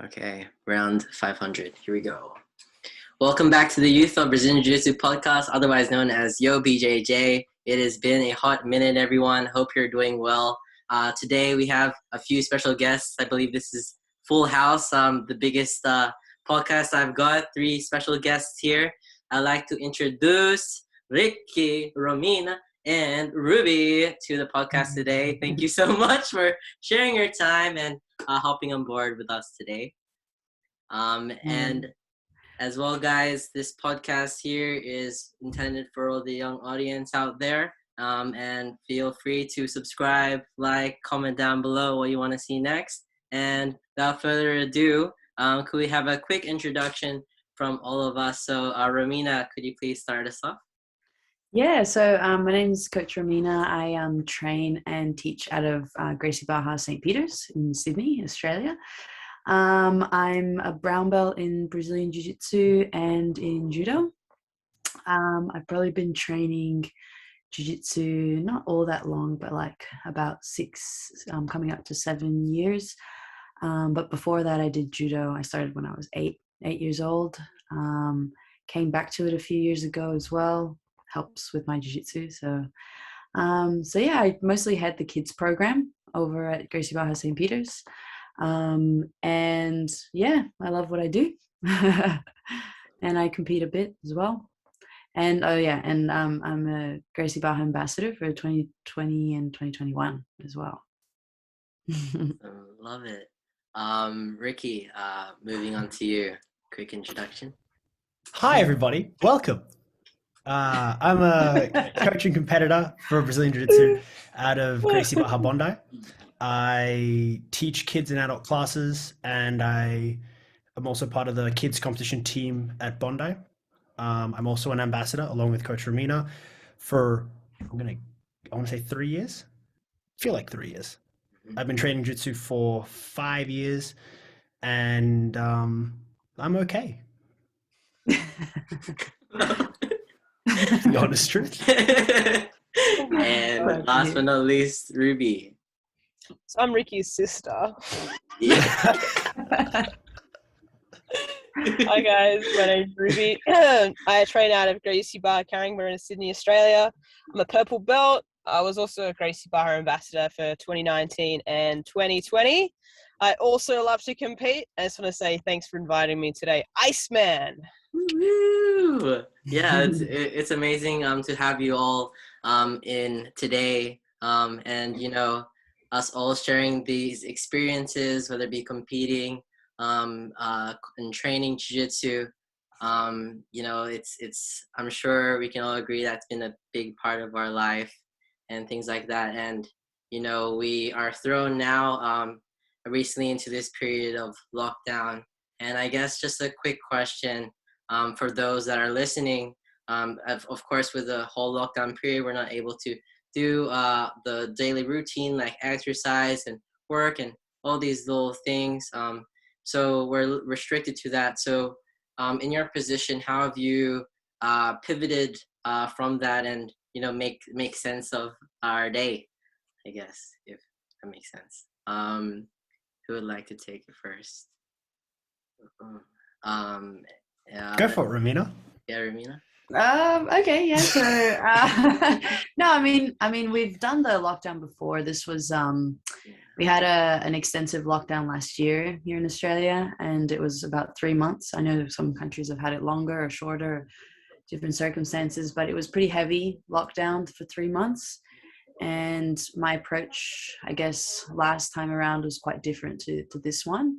Okay, round 500. Here we go. Welcome back to the Youth of Brazilian Jiu-jitsu podcast, otherwise known as Yobjj. It has been a hot minute, everyone. Hope you're doing well. Today we have a few special guests. I believe this is full house, the biggest podcast I've got. 3 special guests here. I'd like to introduce Ricky, Romina, and Ruby to the podcast today. Thank you so much for sharing your time and hopping on board with us today. And as well, guys, this podcast here is intended for all the young audience out there. And feel free to subscribe, like, comment down below what you want to see next. And without further ado, could we have a quick introduction from all of us? So, Romina, could you please start us off? Yeah, so my name is Coach Romina. I train and teach out of Gracie Barra St. Peter's in Sydney, Australia. I'm a brown belt in Brazilian Jiu-jitsu and in Judo. I've probably been training Jiu-jitsu not all that long, but like about 6, coming up to 7 years. But before that, I did Judo. I started when I was 8 years old. Came back to it a few years ago as well. Helps with my jiu-jitsu. So yeah, I mostly had the kids program over at Gracie Barra St. Peter's. And yeah, I love what I do. And I compete a bit as well. And I'm a Gracie Barra ambassador for 2020 and 2021 as well. Love it. Ricky, moving on to you. Quick introduction. Hi, everybody. Welcome. I'm a coach and competitor for Brazilian Jiu-jitsu out of Gracie Barra Bondi. I teach kids and adult classes, and I am also part of the kids competition team at Bondi. I'm also an ambassador along with Coach Romina for, I want to say 3 years. I feel like 3 years. I've been training jiu-jitsu for 5 years, and I'm okay. The honest truth. And last but not least, Ruby. So I'm Ricky's sister. Yeah. Hi guys, my name's Ruby. I train out of Gracie Barra Carringburn in Sydney, Australia. I'm a purple belt. I was also a Gracie Barra ambassador for 2019 and 2020. I also love to compete. I just want to say thanks for inviting me today, Iceman. Woo! Yeah, it's amazing to have you all in today, and you know, us all sharing these experiences, whether it be competing and training jiu-jitsu. You know, it's I'm sure we can all agree that's been a big part of our life and things like that. And you know, we are thrown now recently into this period of lockdown. And I guess just a quick question for those that are listening. Of course, with the whole lockdown period, we're not able to do the daily routine like exercise and work and all these little things. So we're restricted to that. So in your position, how have you pivoted from that and, you know, make sense of our day, I guess, if that makes sense. Who would like to take it first? Go for it, Romina. Yeah, Romina. Okay, yeah. So no, I mean, we've done the lockdown before. This was we had an extensive lockdown last year here in Australia, and it was about 3 months. I know some countries have had it longer or shorter, different circumstances, but it was pretty heavy lockdown for 3 months. And my approach, I guess, last time around was quite different to this one.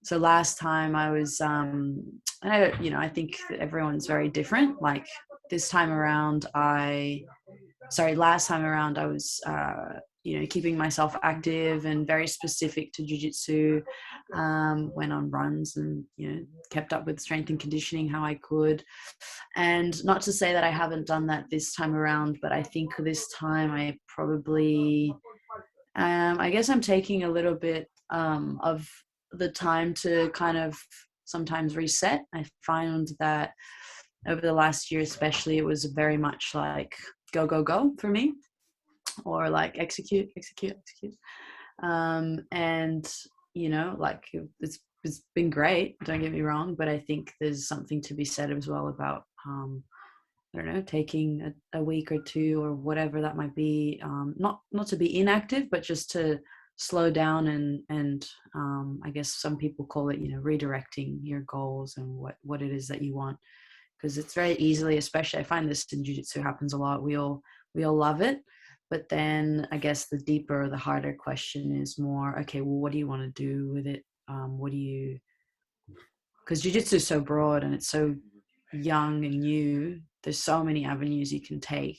So last time I was, I think that everyone's very different. Like this time around, last time around I was, keeping myself active and very specific to jiu-jitsu, went on runs and, kept up with strength and conditioning how I could. And not to say that I haven't done that this time around, but I think this time I probably, I guess I'm taking a little bit of the time to kind of sometimes reset. I find that over the last year especially, it was very much like go, go, go for me, or like execute. And, like it's it's been great. Don't get me wrong, but I think there's something to be said as well about I don't know, taking a week or two or whatever that might be, not to be inactive, but just to slow down and I guess some people call it, redirecting your goals and what it is that you want, because it's very easily, especially I find this in jiu-jitsu happens a lot. We all love it, but then I guess the deeper, the harder question is more, okay, well, what do you want to do with it? Because jiu-jitsu is so broad and it's so young and new. There's so many avenues you can take,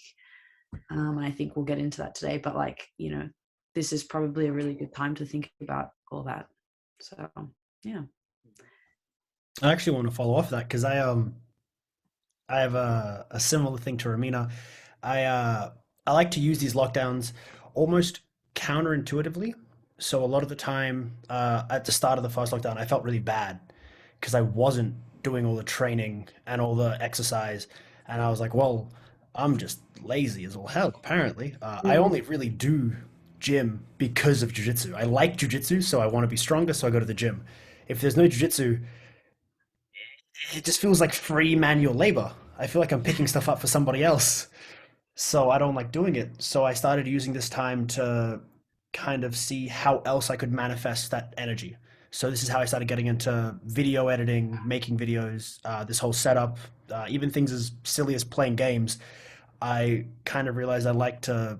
and I think we'll get into that today, but this is probably a really good time to think about all that. So yeah, I actually want to follow off that because I have a similar thing to Romina. I like to use these lockdowns almost counterintuitively. So a lot of the time, at the start of the first lockdown, I felt really bad because I wasn't doing all the training and all the exercise, and I was like, well, I'm just lazy as all hell. Apparently, I only really do gym because of jujitsu. I like jujitsu, so I want to be stronger, so I go to the gym. If there's no jujitsu, it just feels like free manual labor. I feel like I'm picking stuff up for somebody else. So I don't like doing it. So I started using this time to kind of see how else I could manifest that energy. So this is how I started getting into video editing, making videos, this whole setup, even things as silly as playing games. I kind of realized I like to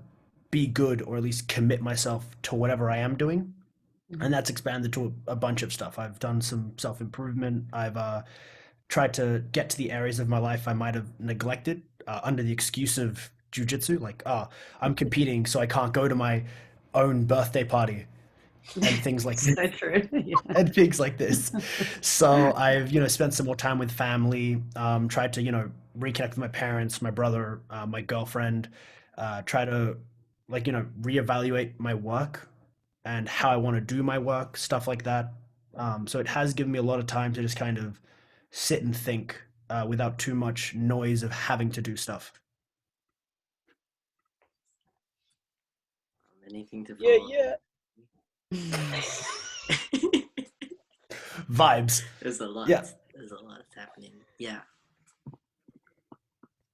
be good or at least commit myself to whatever I am doing. And that's expanded to a bunch of stuff. I've done some self improvement. I've tried to get to the areas of my life I might have neglected under the excuse of jujitsu. Like, oh, I'm competing, so I can't go to my own birthday party and things like this. so true. Yeah. And things like this. So I've, spent some more time with family, tried to, reconnect with my parents, my brother, my girlfriend, try to reevaluate my work and how I want to do my work, stuff like that. So it has given me a lot of time to just kind of sit and think without too much noise of having to do stuff. Anything to Yeah, follow? yeah. Vibes. There's a lot. Yeah. There's a lot happening. Yeah.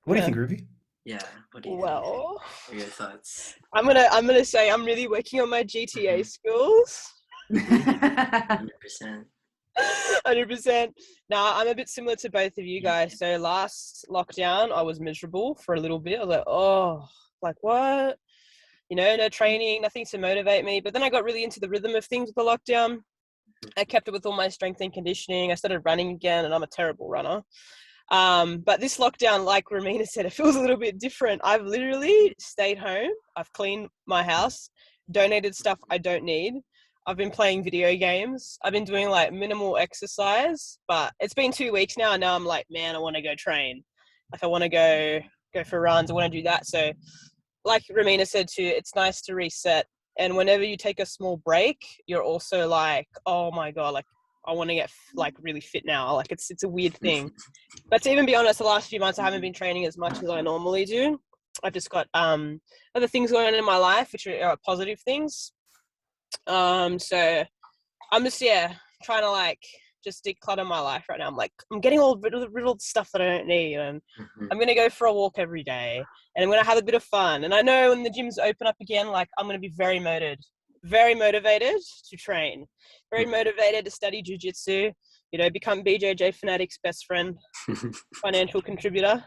What do you think, Ruby? Yeah. What do you think? Well, What are your thoughts? I'm gonna say I'm really working on my GTA skills. 100%. 100%. Now, I'm a bit similar to both of you guys. So last lockdown, I was miserable for a little bit. I was like, oh, like what? No training, nothing to motivate me. But then I got really into the rhythm of things with the lockdown. I kept it with all my strength and conditioning. I started running again, and I'm a terrible runner. But this lockdown, like Romina said, it feels a little bit different. I've literally stayed home. I've cleaned my house, donated stuff I don't need. I've been playing video games. I've been doing like minimal exercise, but it's been 2 weeks now. And now I'm like, man, I want to go train. Like I want to go for runs. I want to do that. So like Romina said too, it's nice to reset. And whenever you take a small break, you're also like, oh my God, like I want to get like really fit now. Like it's a weird thing. But to even be honest, the last few months I haven't been training as much as I normally do. I've just got other things going on in my life, which are positive things. So I'm just trying to like just declutter my life right now. I'm like, I'm getting all rid of stuff that I don't need, and I'm gonna go for a walk every day, and I'm gonna have a bit of fun. And I know when the gyms open up again, like I'm gonna be very motivated to train, very motivated to study jiu-jitsu, become BJJ Fanatic's best friend, financial contributor.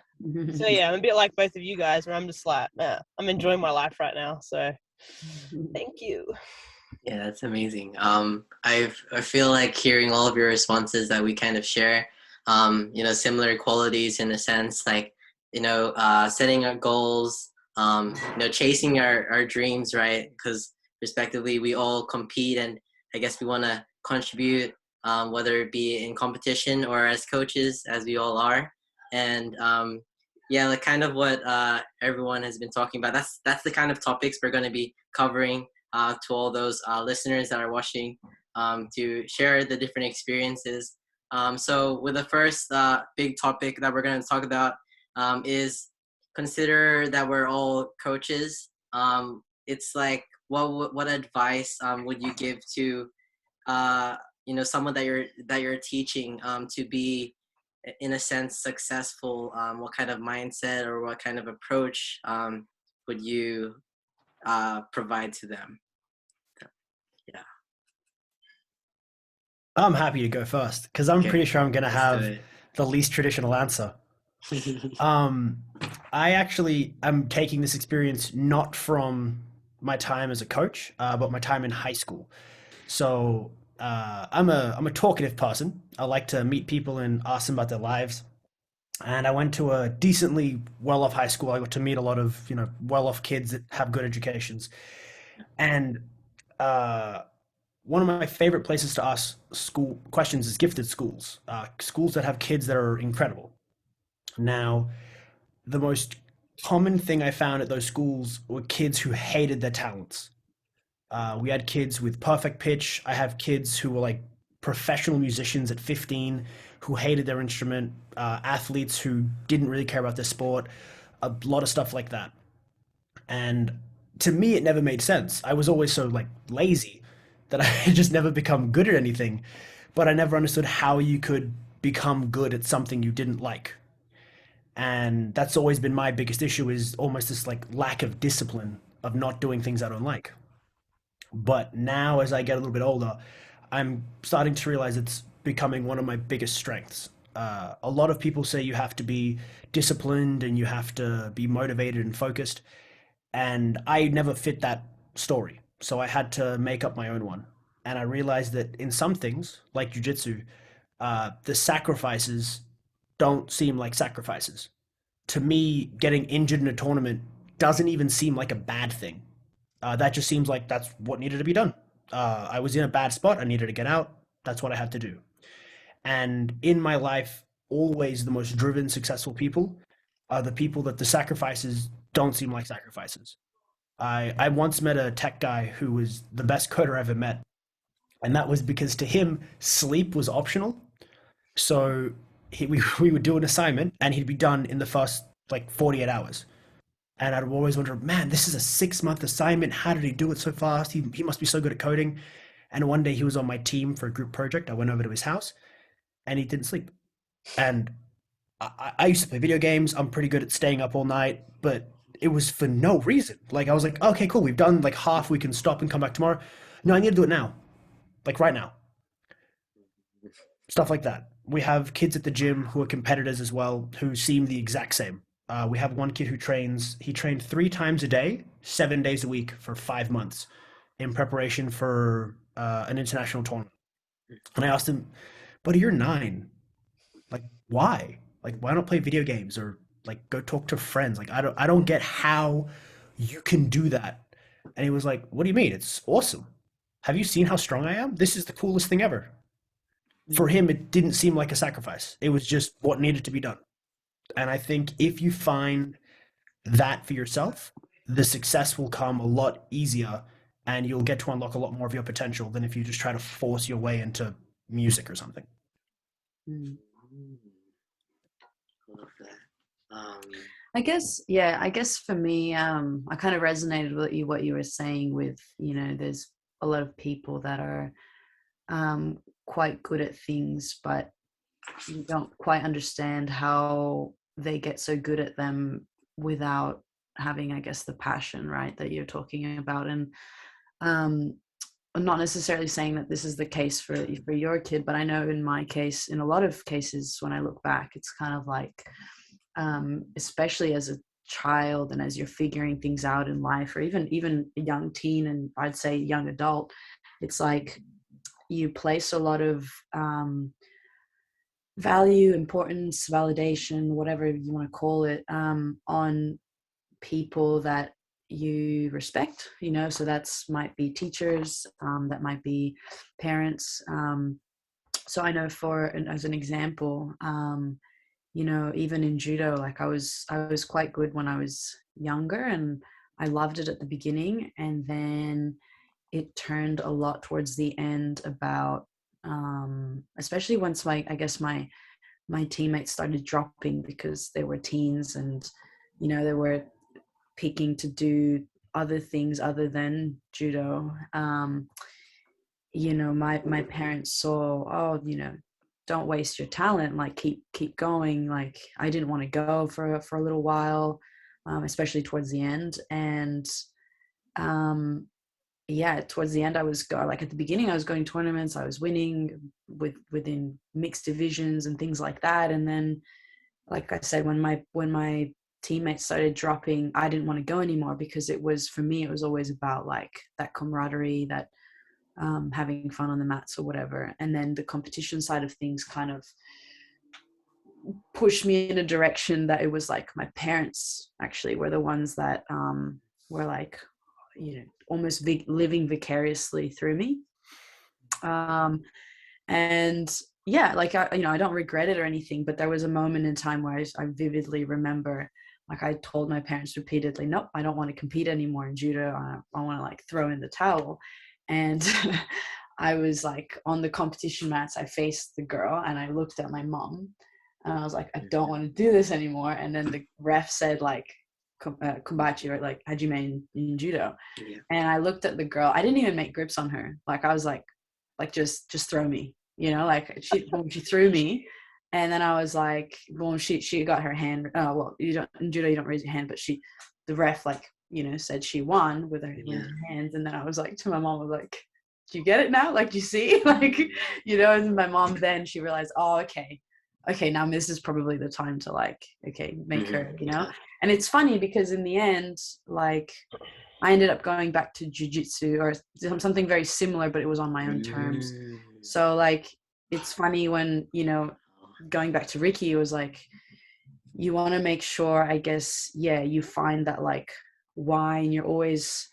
So yeah, I'm a bit like both of you guys, where I'm just like, man, I'm enjoying my life right now. So thank you. Yeah, that's amazing. I feel like hearing all of your responses that we kind of share, similar qualities in a sense, like, setting our goals, chasing our dreams, right? Because respectively, we all compete, and I guess we want to contribute, whether it be in competition or as coaches, as we all are. And like kind of what everyone has been talking about. That's the kind of topics we're going to be covering to all those listeners that are watching, to share the different experiences. So with the first big topic that we're going to talk about is consider that we're all coaches. It's like, what advice would you give to someone that you're teaching to be, in a sense, successful, what kind of mindset or what kind of approach would you provide to them? Yeah. I'm happy to go first because I'm Okay. pretty sure I'm going to Let's have do the least traditional answer. it. I actually am taking this experience not from my time as a coach, but my time in high school. So I'm a talkative person. I like to meet people and ask them about their lives. And I went to a decently well-off high school. I got to meet a lot of well-off kids that have good educations. And uh, one of my favorite places to ask school questions is gifted schools, schools that have kids that are incredible. Now, the most common thing I found at those schools were kids who hated their talents. We had kids with perfect pitch. I have kids who were like professional musicians at 15 who hated their instrument, athletes who didn't really care about their sport, a lot of stuff like that. And to me, it never made sense. I was always so like lazy that I had just never become good at anything, but I never understood how you could become good at something you didn't like. And that's always been my biggest issue is almost this like lack of discipline of not doing things I don't like. But now, as I get a little bit older, I'm starting to realize it's becoming one of my biggest strengths. A lot of people say you have to be disciplined and you have to be motivated and focused. And I never fit that story. So I had to make up my own one. And I realized that in some things, like jujitsu, the sacrifices don't seem like sacrifices. To me, getting injured in a tournament doesn't even seem like a bad thing. That just seems like that's what needed to be done. I was in a bad spot. I needed to get out. That's what I had to do. And in my life, always the most driven, successful people are the people that the sacrifices don't seem like sacrifices. I once met a tech guy who was the best coder I ever met. And that was because to him, sleep was optional. So we would do an assignment and he'd be done in the first like 48 hours. And I'd always wonder, man, this is a 6-month assignment. How did he do it so fast? He must be so good at coding. And one day he was on my team for a group project. I went over to his house and he didn't sleep. And I used to play video games. I'm pretty good at staying up all night, but it was for no reason. Like I was like, okay, cool. We've done like half. We can stop and come back tomorrow. No, I need to do it now. Like right now. Stuff like that. We have kids at the gym who are competitors as well, who seem the exact same. We have one kid who he trained 3 times a day, 7 days a week for 5 months in preparation for an international tournament. And I asked him, buddy, you're 9. Like, why? Like, why not play video games or like go talk to friends? Like, I don't get how you can do that. And he was like, what do you mean? It's awesome. Have you seen how strong I am? This is the coolest thing ever. For him, it didn't seem like a sacrifice. It was just what needed to be done. And I think if you find that for yourself, the success will come a lot easier and you'll get to unlock a lot more of your potential than if you just try to force your way into music or something. Mm. Love that. I guess for me, I kind of resonated with what you were saying with, there's a lot of people that are quite good at things, but you don't quite understand how they get so good at them without having, I guess, the passion, right, that you're talking about. And I'm not necessarily saying that this is the case for your kid, but I know in my case, in a lot of cases, when I look back, it's kind of like, especially as a child and as you're figuring things out in life, or even a young teen, and I'd say young adult, it's like you place a lot of value, importance, validation, whatever you want to call it, on people that you respect, so that's might be teachers, that might be parents. So I know as an example, even in judo, like I was quite good when I was younger and I loved it at the beginning, and then it turned a lot towards the end about, especially once my teammates started dropping because they were teens and, they were picking to do other things other than judo. you know, my parents saw, oh, you know, don't waste your talent, like keep going. Like I didn't want to go for a little while, especially towards the end. And yeah, towards the end I was like at the beginning I was going tournaments, I was winning within mixed divisions and things like that. And then, like I said, when my teammates started dropping, I didn't want to go anymore, because it was, for me, it was always about like that camaraderie, that having fun on the mats or whatever. And then the competition side of things kind of pushed me in a direction that it was like my parents actually were the ones that were like, you know, almost living vicariously through me. And yeah, like I don't regret it or anything, but there was a moment in time where I vividly remember, like I told my parents repeatedly, nope, I don't want to compete anymore in judo. I want to like throw in the towel. And I was like on the competition mats, I faced the girl and I looked at my mom and I was like, I don't want to do this anymore. And then the ref said like, Kombachi, or like hajime in judo. Yeah. And I looked at the girl, I didn't even make grips on her. Like I was like just throw me, you know, like she threw me. And then I was like, well, she got her hand. Oh, well, you don't, in judo, you don't raise your hand, but the ref, like, you know, said she won with her hands. And then I was like, to my mom, I was like, do you get it now? Like, do you see? Like, you know, and my mom, then she realized, oh, okay, now this is probably the time to like, okay, make her, you know. And it's funny because in the end, like, I ended up going back to jiu-jitsu or something very similar, but it was on my own terms. So like, it's funny when, you know, going back to Ricky, it was like, you want to make sure, I guess, yeah, you find that like why, and you're always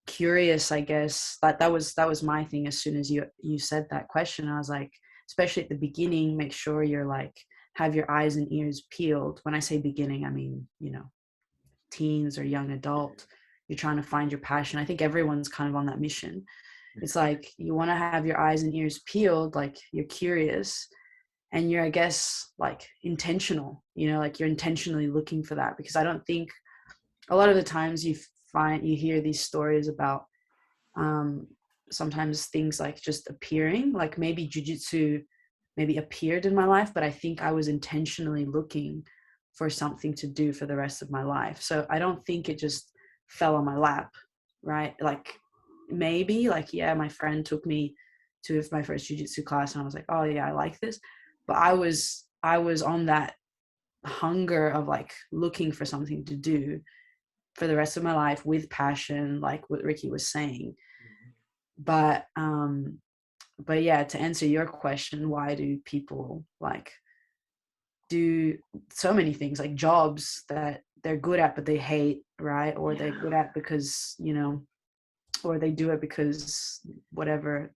curious, I guess. That was my thing. As soon as you said that question, I was like, especially at the beginning, make sure you're like, have your eyes and ears peeled. When I say beginning, I mean, you know, teens or young adult. You're trying to find your passion. I think everyone's kind of on that mission. It's like you want to have your eyes and ears peeled, like you're curious and you're, I guess, like intentional, you know, like you're intentionally looking for that. Because I don't think a lot of the times you hear these stories about sometimes things like just appearing, like maybe jiu-jitsu maybe appeared in my life, but I think I was intentionally looking for something to do for the rest of my life. So I don't think it just fell on my lap, right? Like maybe like, yeah, my friend took me to my first jiu-jitsu class and I was like, oh yeah, I like this. But I was on that hunger of like looking for something to do for the rest of my life with passion, like what Ricky was saying. But yeah, to answer your question, why do people like do so many things, like jobs that they're good at but they hate, right? Or they're good at because, you know, or they do it because whatever,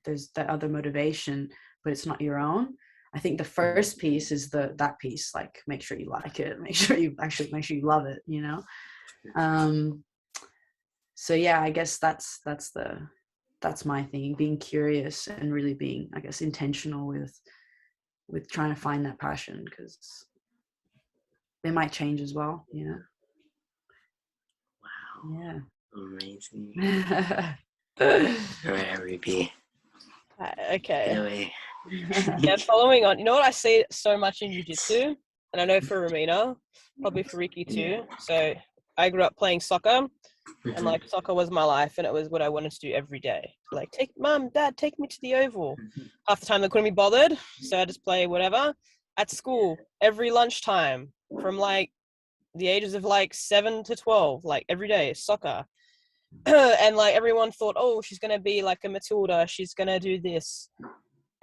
there's that other motivation, but it's not your own. I think the first piece is that piece, like make sure you like it, make sure you love it, you know. So yeah, I guess that's my thing, being curious and really being, I guess, intentional with trying to find that passion, because it might change as well, you know. Wow. Yeah. Amazing. All right, Ruby. Okay. Anyway. Yeah, following on, you know what I see so much in jiu-jitsu, and I know for Romina, probably for Ricky too. So I grew up playing soccer, and like soccer was my life, and it was what I wanted to do every day. Like, Mom, Dad, take me to the oval. Half the time they couldn't be bothered, so I just play whatever. At school, every lunchtime, from like the ages of like 7 to 12, like every day, soccer. And like everyone thought, oh, she's gonna be like a Matilda, she's gonna do this.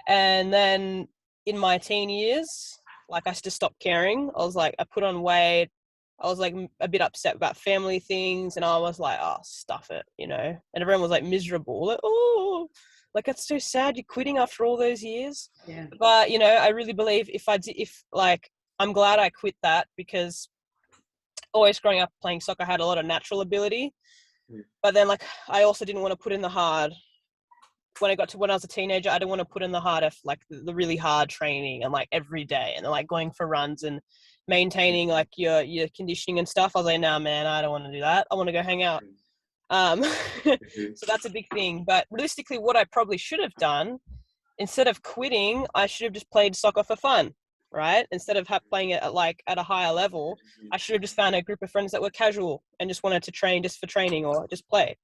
And then in my teen years, like I just stopped caring. I was like, I put on weight. I was like a bit upset about family things, and I was like, oh, stuff it, you know. And everyone was like miserable, like, oh, like it's so sad you're quitting after all those years. Yeah. But you know, I really believe I'm glad I quit that, because always growing up playing soccer, I had a lot of natural ability, but then like I also didn't want to put in the hard. When I was a teenager, I didn't want to put in the hard, like the really hard training and like every day and like going for runs and maintaining like your conditioning and stuff. I was like, nah, man, I don't want to do that. I want to go hang out. So that's a big thing. But realistically, what I probably should have done, instead of quitting, I should have just played soccer for fun, right? Instead of playing it at a higher level, I should have just found a group of friends that were casual and just wanted to train just for training or just play.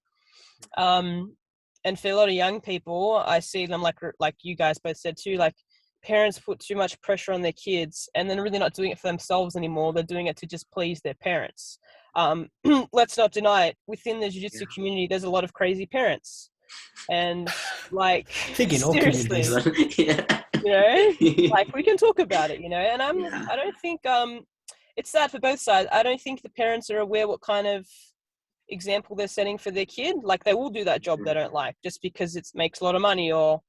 And for a lot of young people, I see them like you guys both said too, like parents put too much pressure on their kids and then really not doing it for themselves anymore. They're doing it to just please their parents. Let's not deny it. Within the jiu-jitsu community, there's a lot of crazy parents. And like, Thinking all seriously, communities. you know, like we can talk about it, you know, and I don't think, it's sad for both sides. I don't think the parents are aware what kind of example they're setting for their kid. Like they will do that job they don't like just because it makes a lot of money, or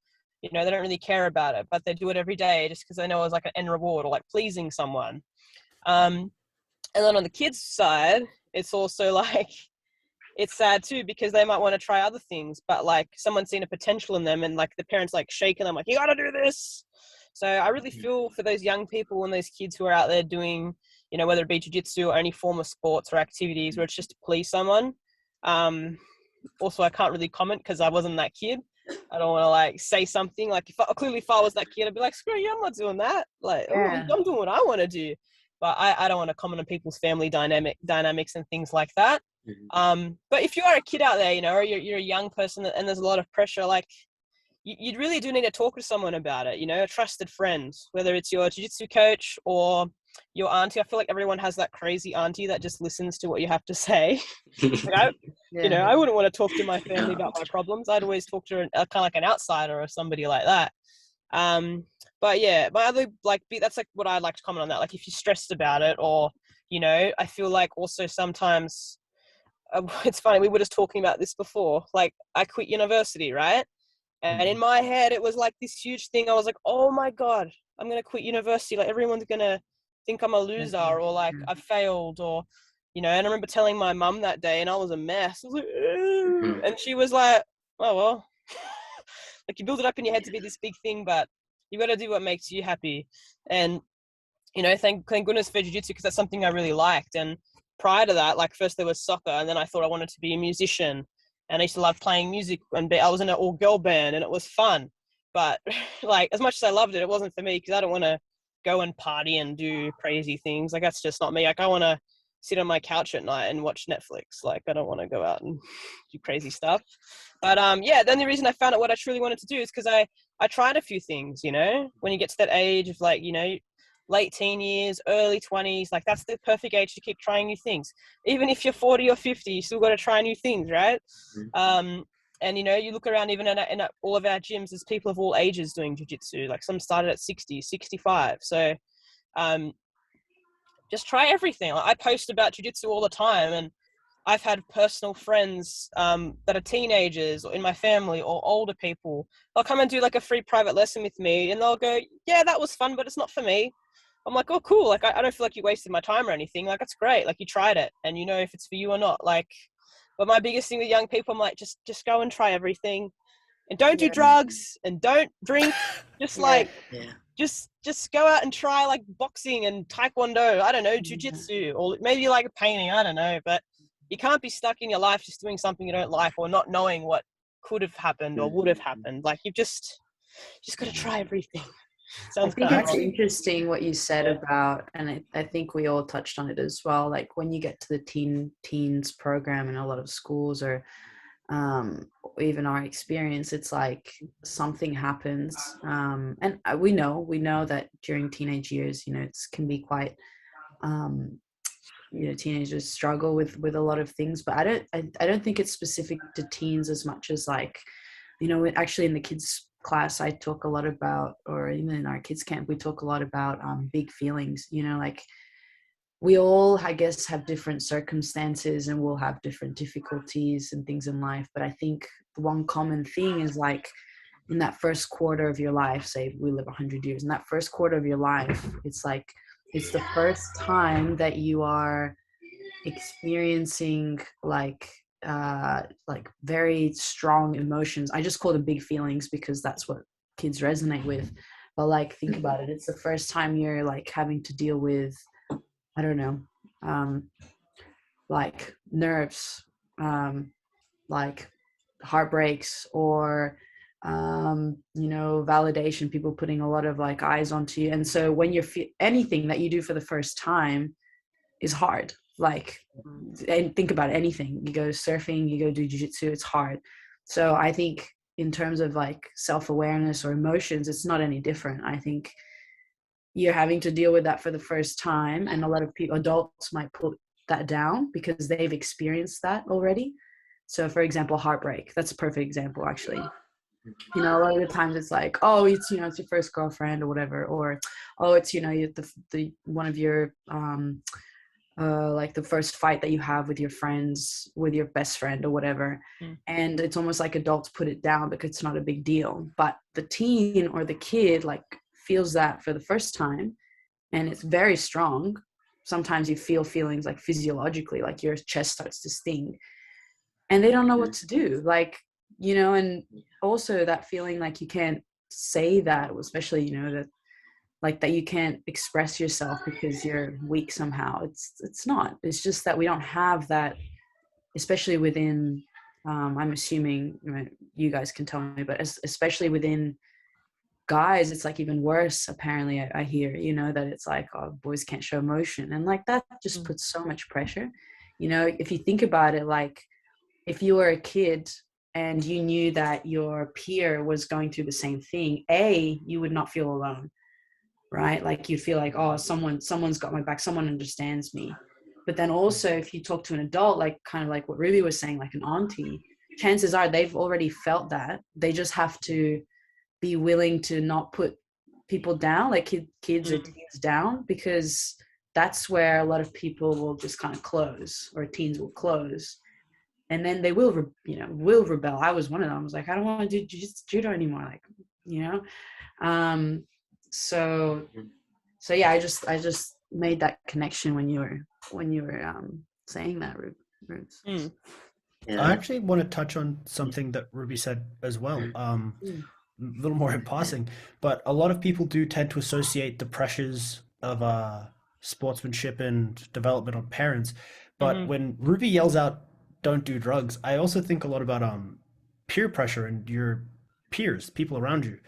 you know, they don't really care about it, but they do it every day just because they know it's like an end reward or like pleasing someone. And then on the kids side, it's also like, it's sad too because they might want to try other things, but like someone's seen a potential in them and like the parents like shaking them like, you got to do this. So I really feel for those young people and those kids who are out there doing, you know, whether it be jiu-jitsu or any form of sports or activities where it's just to please someone. Also, I can't really comment because I wasn't that kid. I don't want to like say something like if I was that kid, I'd be like, screw you, I'm not doing that. Like, I'm doing what I want to do. But I don't want to comment on people's family dynamics and things like that. But if you are a kid out there, you know, or you're a young person and there's a lot of pressure, like you really do need to talk to someone about it, you know, a trusted friend, whether it's your jiu-jitsu coach or your auntie. I feel like everyone has that crazy auntie that just listens to what you have to say. Like you know, I wouldn't want to talk to my family about my problems. I'd always talk to kind of like an outsider or somebody like that. But yeah, my other that's like what I'd like to comment on that. Like if you're stressed about it, or you know, I feel like also sometimes it's funny. We were just talking about this before. Like I quit university, right? And in my head, it was like this huge thing. I was like, oh my God, I'm going to quit university. Like everyone's going to think I'm a loser or like I've failed or, you know, and I remember telling my mum that day and I was a mess. I was like, and she was like, oh, well, like you build it up in your head to be this big thing, but you got to do what makes you happy. And, you know, thank goodness for jiu-jitsu because that's something I really liked. And prior to that, like first there was soccer and then I thought I wanted to be a musician. And I used to love playing music and I was in an all-girl band and it was fun. But like as much as I loved it, it wasn't for me because I don't want to go and party and do crazy things. Like that's just not me. Like I want to sit on my couch at night and watch Netflix. Like I don't want to go out and do crazy stuff. But yeah, the only reason I found out what I truly wanted to do is because I tried a few things, you know, when you get to that age of like, you know, late teen years, early 20s, like that's the perfect age to keep trying new things. Even if you're 40 or 50, you still got to try new things, right? And you know, you look around even in all of our gyms, there's people of all ages doing jiu-jitsu. Like some started at 60, 65. So just try everything. Like, I post about jiu-jitsu all the time and I've had personal friends that are teenagers or in my family or older people. They'll come and do like a free private lesson with me and they'll go, yeah, that was fun, but it's not for me. I'm like, oh, cool. Like, I don't feel like you wasted my time or anything. Like, that's great. Like, you tried it and you know if it's for you or not. Like, but my biggest thing with young people, I'm like, just go and try everything and don't do drugs and don't drink. Just just go out and try like boxing and taekwondo. I don't know, jiu-jitsu or maybe like painting. I don't know, but you can't be stuck in your life just doing something you don't like or not knowing what could have happened or would have happened. Like, you've just got to try everything. I think it's interesting what you said about, and I think we all touched on it as well, like when you get to the teens program in a lot of schools or even our experience, it's like something happens and we know that during teenage years, you know, it can be quite you know, teenagers struggle with a lot of things, but I don't think it's specific to teens as much as like, you know, actually in the kids class I talk a lot about, or even in our kids camp we talk a lot about big feelings, you know, like we all, I guess, have different circumstances and we'll have different difficulties and things in life, but I think the one common thing is like in that first quarter of your life, say we live 100 years, in that first quarter of your life, it's like it's the first time that you are experiencing like very strong emotions. I just call them big feelings because that's what kids resonate with. But like, think about it. It's the first time you're like having to deal with, I don't know, like nerves, like heartbreaks or validation, people putting a lot of like eyes onto you. And so when you're anything that you do for the first time is hard. Like, and think about anything, you go surfing, you go do jiu-jitsu, it's hard. So I think in terms of like self-awareness or emotions, it's not any different. I think you're having to deal with that for the first time, and a lot of people, adults, might put that down because they've experienced that already. So for example, heartbreak, that's a perfect example actually. A lot of the times it's like, oh, it's it's your first girlfriend or whatever, or oh, it's the one of your like the first fight that you have with your friends, with your best friend or whatever. And it's almost like adults put it down because it's not a big deal, but the teen or the kid like feels that for the first time, and it's very strong. Sometimes you feel feelings like physiologically, like your chest starts to sting, and they don't know what to do, like, and also that feeling like you can't say that, especially that, like, that you can't express yourself because you're weak somehow. It's not, it's just that we don't have that, especially within I'm assuming, you guys can tell me, but especially within guys, it's like even worse apparently. I hear that it's like, oh, boys can't show emotion, and like that just puts so much pressure. If you think about it, like if you were a kid and you knew that your peer was going through the same thing, you would not feel alone, right? Like you'd feel like, oh, someone's got my back, someone understands me. But then also if you talk to an adult, like kind of like what Ruby was saying, like an auntie, chances are they've already felt that. They just have to be willing to not put people down, like kids or teens down, because that's where a lot of people will just kind of close, or teens will close, and then they will rebel. I was one of them. I was like, I don't want to do judo anymore, like, so yeah, I just made that connection when you were saying that, Rubes. I actually want to touch on something that Ruby said as well. A little more in passing, but a lot of people do tend to associate the pressures of sportsmanship and development on parents. But when Ruby yells out, "Don't do drugs," I also think a lot about peer pressure and your peers, people around you.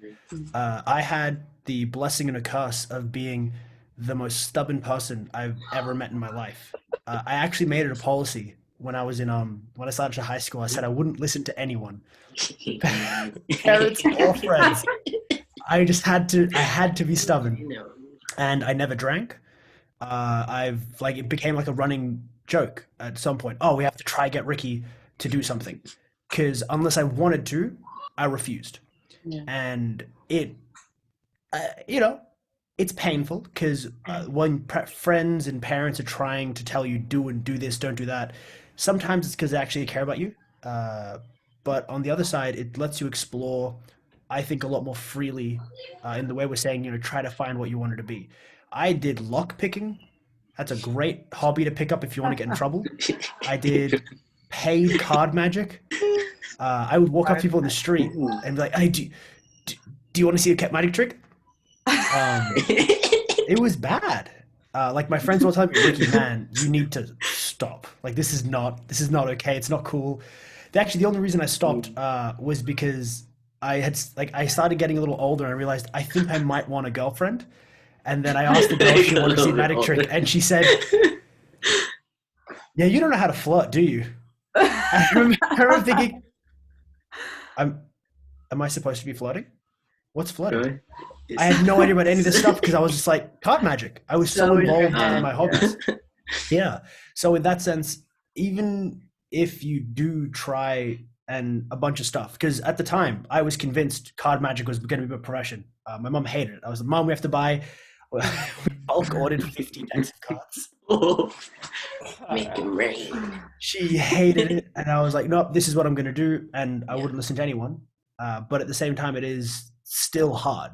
I had the blessing and a curse of being the most stubborn person I've ever met in my life. I actually made it a policy when I was in when I started to high school. I said I wouldn't listen to anyone, parents or friends. I had to be stubborn, and I never drank. It became like a running joke at some point. Oh, we have to try get Ricky to do something, because unless I wanted to, I refused. And it's painful because when friends and parents are trying to tell you do this, don't do that, sometimes it's because they actually care about you. But on the other side, it lets you explore, I think, a lot more freely in the way we're saying, try to find what you wanted to be. I did lock picking. That's a great hobby to pick up if you want to get in trouble. I did paid card magic. I would walk up to people in the street and be like, "Hey, do you want to see a cat magic trick?" It was bad. Like my friends will tell me, "Ricky, man, you need to stop. Like this is not okay. It's not cool." Actually, the only reason I stopped was because I started getting a little older, and I realized I think I might want a girlfriend. And then I asked the girl if she wanted to see a magic trick, and she said, "Yeah, you don't know how to flirt, do you?" I remember thinking, am I supposed to be flirting? What's flirting? I had no idea about any of this stuff because I was just like, card magic. I was so involved in my hobbies. Yeah. So in that sense, even if you do try and a bunch of stuff, because at the time I was convinced card magic was going to be a profession. My mom hated it. I was like, "Mom, we have to buy." We bulk ordered 50 decks of cards. Make it rain. She hated it, and I was like, "Nope, this is what I'm going to do," and I wouldn't listen to anyone. But at the same time, it is still hard.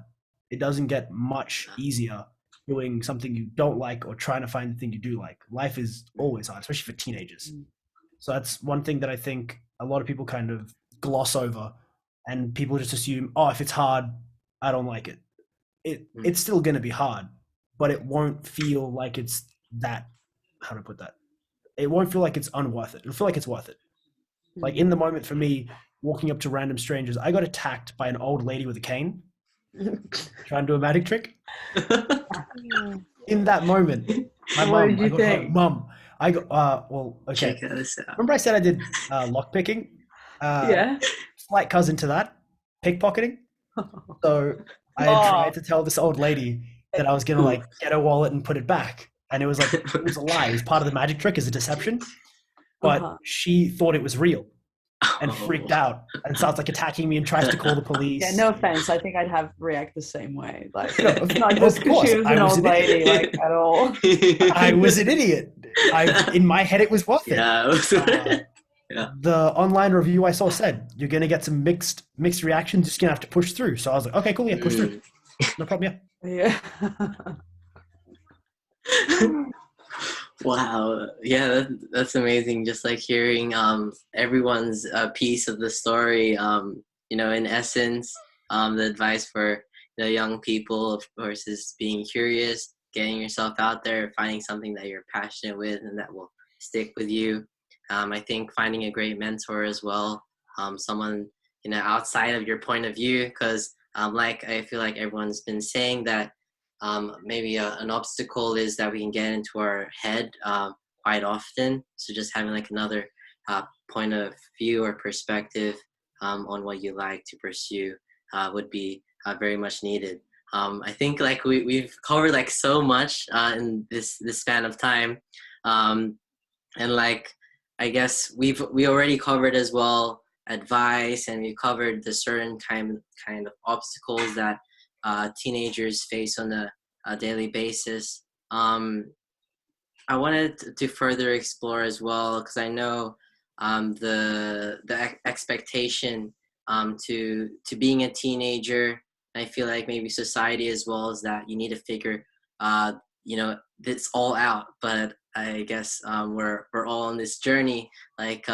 It doesn't get much easier doing something you don't like or trying to find the thing you do like. Life is always hard, especially for teenagers. So that's one thing that I think a lot of people kind of gloss over, and people just assume, oh, if it's hard, I don't like it. It's still going to be hard, but it won't feel like it's that, how to put that? It won't feel like it's unworth it. It'll feel like it's worth it. Like in the moment for me, walking up to random strangers, I got attacked by an old lady with a cane trying to do a magic trick. In that moment, my What did mum, I you got her think? mum. I got well, okay. Check this out. Remember I said I did lock picking? Yeah. Slight cousin to that, pickpocketing. So I had tried to tell this old lady that I was gonna like get her wallet and put it back, and it was like it was a lie. It was part of the magic trick, as a deception. But she thought it was real and freaked out and starts like attacking me and tries to call the police. Yeah, no offense. I think I'd have react the same way. Like, No, not just of because course, she was I an was old an lady, idiot. like at all. I was an idiot. In my head, it was worth it. Yeah, yeah. The online review I saw said you're gonna get some mixed reactions. Just gonna have to push through. So I was like, okay, cool, yeah, push through, no problem, yeah. Yeah. Wow. Yeah, that's amazing. Just like hearing everyone's piece of the story. In essence, the advice for the young people, of course, is being curious, getting yourself out there, finding something that you're passionate with and that will stick with you. I think finding a great mentor as well, someone outside of your point of view, because like I feel like everyone's been saying that maybe an obstacle is that we can get into our head quite often. So just having like another point of view or perspective on what you like to pursue would be very much needed. I think like we've covered like so much in this span of time, and like I guess we already covered as well advice, and we covered the certain kind of obstacles that teenagers face on a daily basis. I wanted to further explore as well, because I know the expectation to being a teenager. I feel like maybe society as well is that you need to figure this all out. But I guess we're all on this journey. Like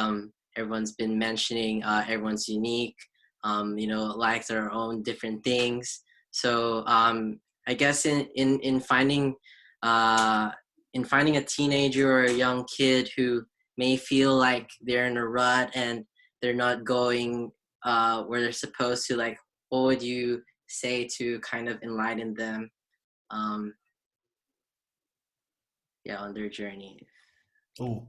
everyone's been mentioning, everyone's unique. Likes their own different things. So I guess in finding a teenager or a young kid who may feel like they're in a rut and they're not going where they're supposed to, like, what would you say to kind of enlighten them on their journey? Oh,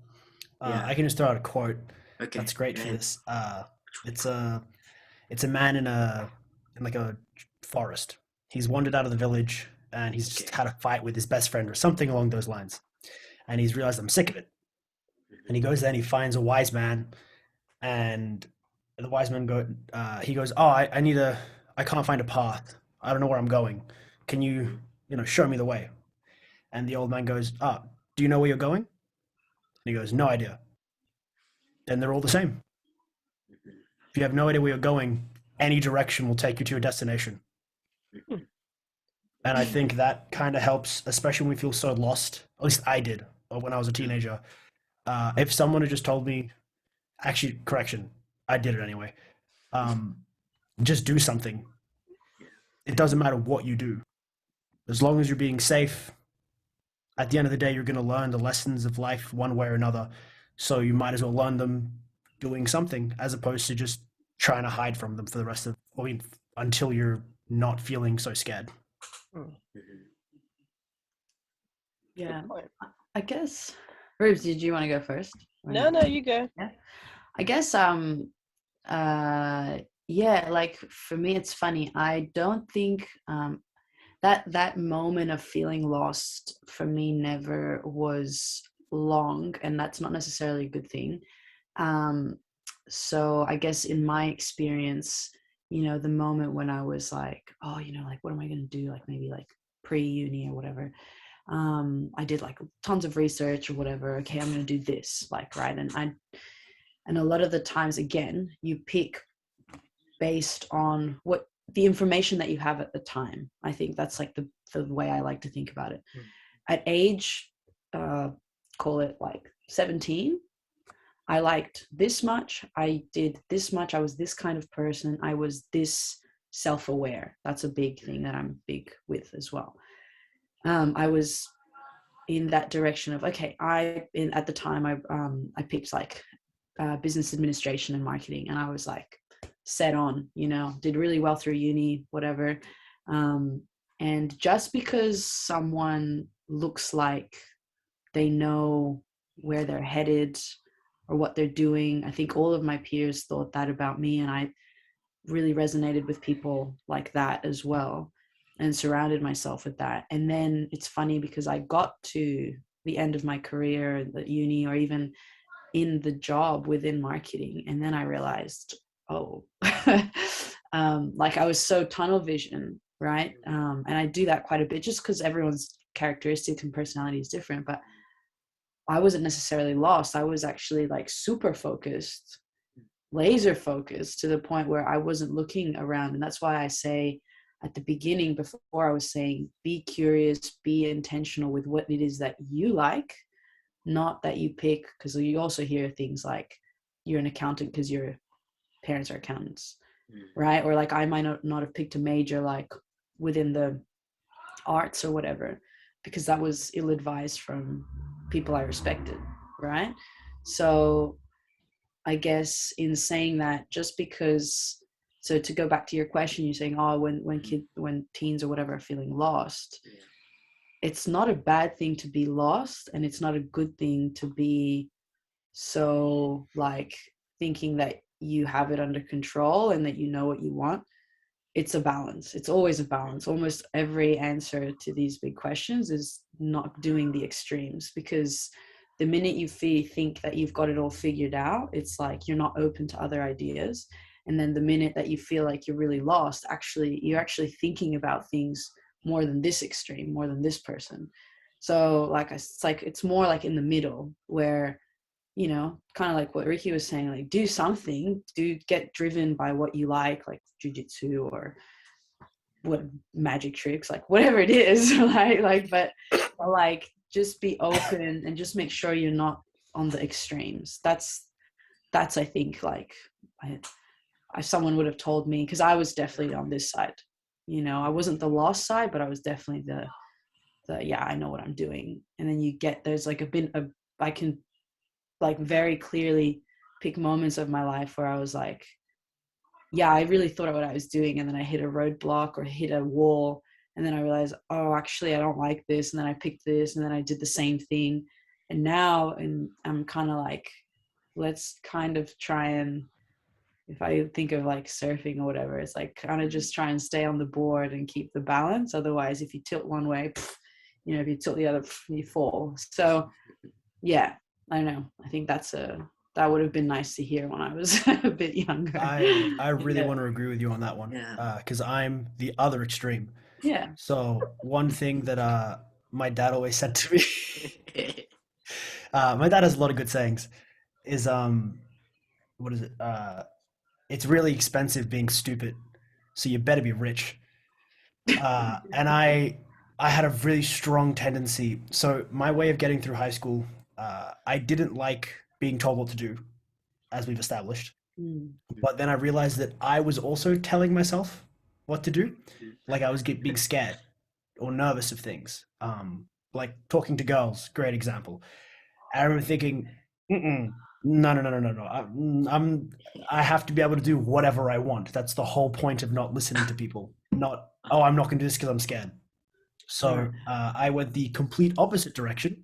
Yeah. I can just throw out a quote. Okay. That's great for this. It's a man in like a forest. He's wandered out of the village and he's just had a fight with his best friend or something along those lines. And he's realized, I'm sick of it. And he goes there and he finds a wise man, and the wise man he goes, oh, I can't find a path. I don't know where I'm going. Can you show me the way? And the old man goes, do you know where you're going? And he goes, no idea. Then they're all the same. If you have no idea where you're going, any direction will take you to your destination. And I think that kind of helps, especially when we feel so lost. At least I did when I was a teenager. If someone had just told me, actually, correction, I did it anyway. Just do something. It doesn't matter what you do. As long as you're being safe, at the end of the day, you're going to learn the lessons of life one way or another. So you might as well learn them doing something, as opposed to just trying to hide from them for the rest of, until you're not feeling so scared. Yeah, I guess. Rubes, did you want to go first? No, you go. Yeah, I guess. Yeah, like for me, it's funny. I don't think that moment of feeling lost for me never was long, and that's not necessarily a good thing. So I guess in my experience, the moment when I was like, oh, like, what am I going to do? Like maybe like pre-uni or whatever. I did like tons of research or whatever. Okay, I'm going to do this, like, right. And a lot of the times, again, you pick based on what the information that you have at the time. I think that's like the way I like to think about it. At age, call it like 17, I liked this much. I did this much. I was this kind of person. I was this self-aware. That's a big thing that I'm big with as well. I was in that direction of, okay, at the time I picked like business administration and marketing, and I was like set on, did really well through uni, whatever. And just because someone looks like they know where they're headed or what they're doing, I think all of my peers thought that about me, and I really resonated with people like that as well, and surrounded myself with that. And then it's funny because I got to the end of my career, the uni, or even in the job within marketing, and then I realized, oh, like I was so tunnel vision, right? And I do that quite a bit just because everyone's characteristics and personality is different, but I wasn't necessarily lost. I was actually like super focused, laser focused, to the point where I wasn't looking around. And that's why I say at the beginning, before I was saying, be curious, be intentional with what it is that you like, not that you pick, because you also hear things like you're an accountant because your parents are accountants, right? Or like I might not have picked a major like within the arts or whatever, because that was ill-advised from people I respected, right? So I guess in saying that, just because, so to go back to your question, you're saying, oh, when teens or whatever are feeling lost, it's not a bad thing to be lost, and it's not a good thing to be so like thinking that you have it under control and that you know what you want. It's a balance. It's always a balance. Almost every answer to these big questions is not doing the extremes, because the minute you think that you've got it all figured out, it's like you're not open to other ideas. And then the minute that you feel like you're really lost, you're actually thinking about things more than this extreme, more than this person. So like it's more like in the middle, where kind of like what Ricky was saying, like do something, get driven by what you like jiu-jitsu or what magic tricks, like whatever it is, right? But like just be open and just make sure you're not on the extremes. That's I think like someone would have told me, because I was definitely on this side. I wasn't the lost side, but I was definitely the yeah, I know what I'm doing. And then there's like I can like very clearly pick moments of my life where I was like, yeah, I really thought of what I was doing, and then I hit a roadblock or hit a wall, and then I realized, oh, actually I don't like this, and then I picked this, and then I did the same thing. And now I'm kind of like, let's kind of try and, if I think of like surfing or whatever, it's like kind of just try and stay on the board and keep the balance. Otherwise, if you tilt one way, if you tilt the other, you fall. So yeah, I don't know. I think that would have been nice to hear when I was a bit younger. I really want to agree with you on that one, because I'm the other extreme. Yeah. So one thing that my dad always said to me, my dad has a lot of good sayings, is what is it? It's really expensive being stupid, so you better be rich. And I had a really strong tendency. So my way of getting through high school, I didn't like being told what to do, as we've established. But then I realized that I was also telling myself what to do. Like I was being scared or nervous of things. Like talking to girls, great example. I remember thinking, no. I have to be able to do whatever I want. That's the whole point of not listening to people. Not, oh, I'm not going to do this because I'm scared. So I went the complete opposite direction.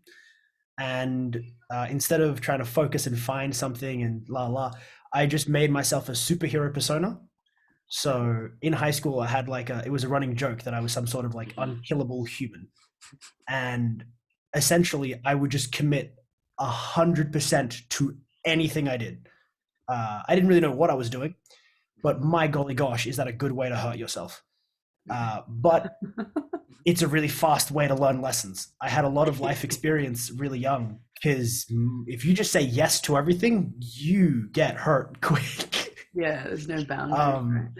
And instead of trying to focus and find something and I just made myself a superhero persona. So in high school, I had it was a running joke that I was some sort of like unkillable human. And essentially I would just commit 100% to anything I did. I didn't really know what I was doing, but my golly gosh, is that a good way to hurt yourself? But it's a really fast way to learn lessons. I had a lot of life experience really young, because if you just say yes to everything, you get hurt quick. Yeah, there's no boundaries.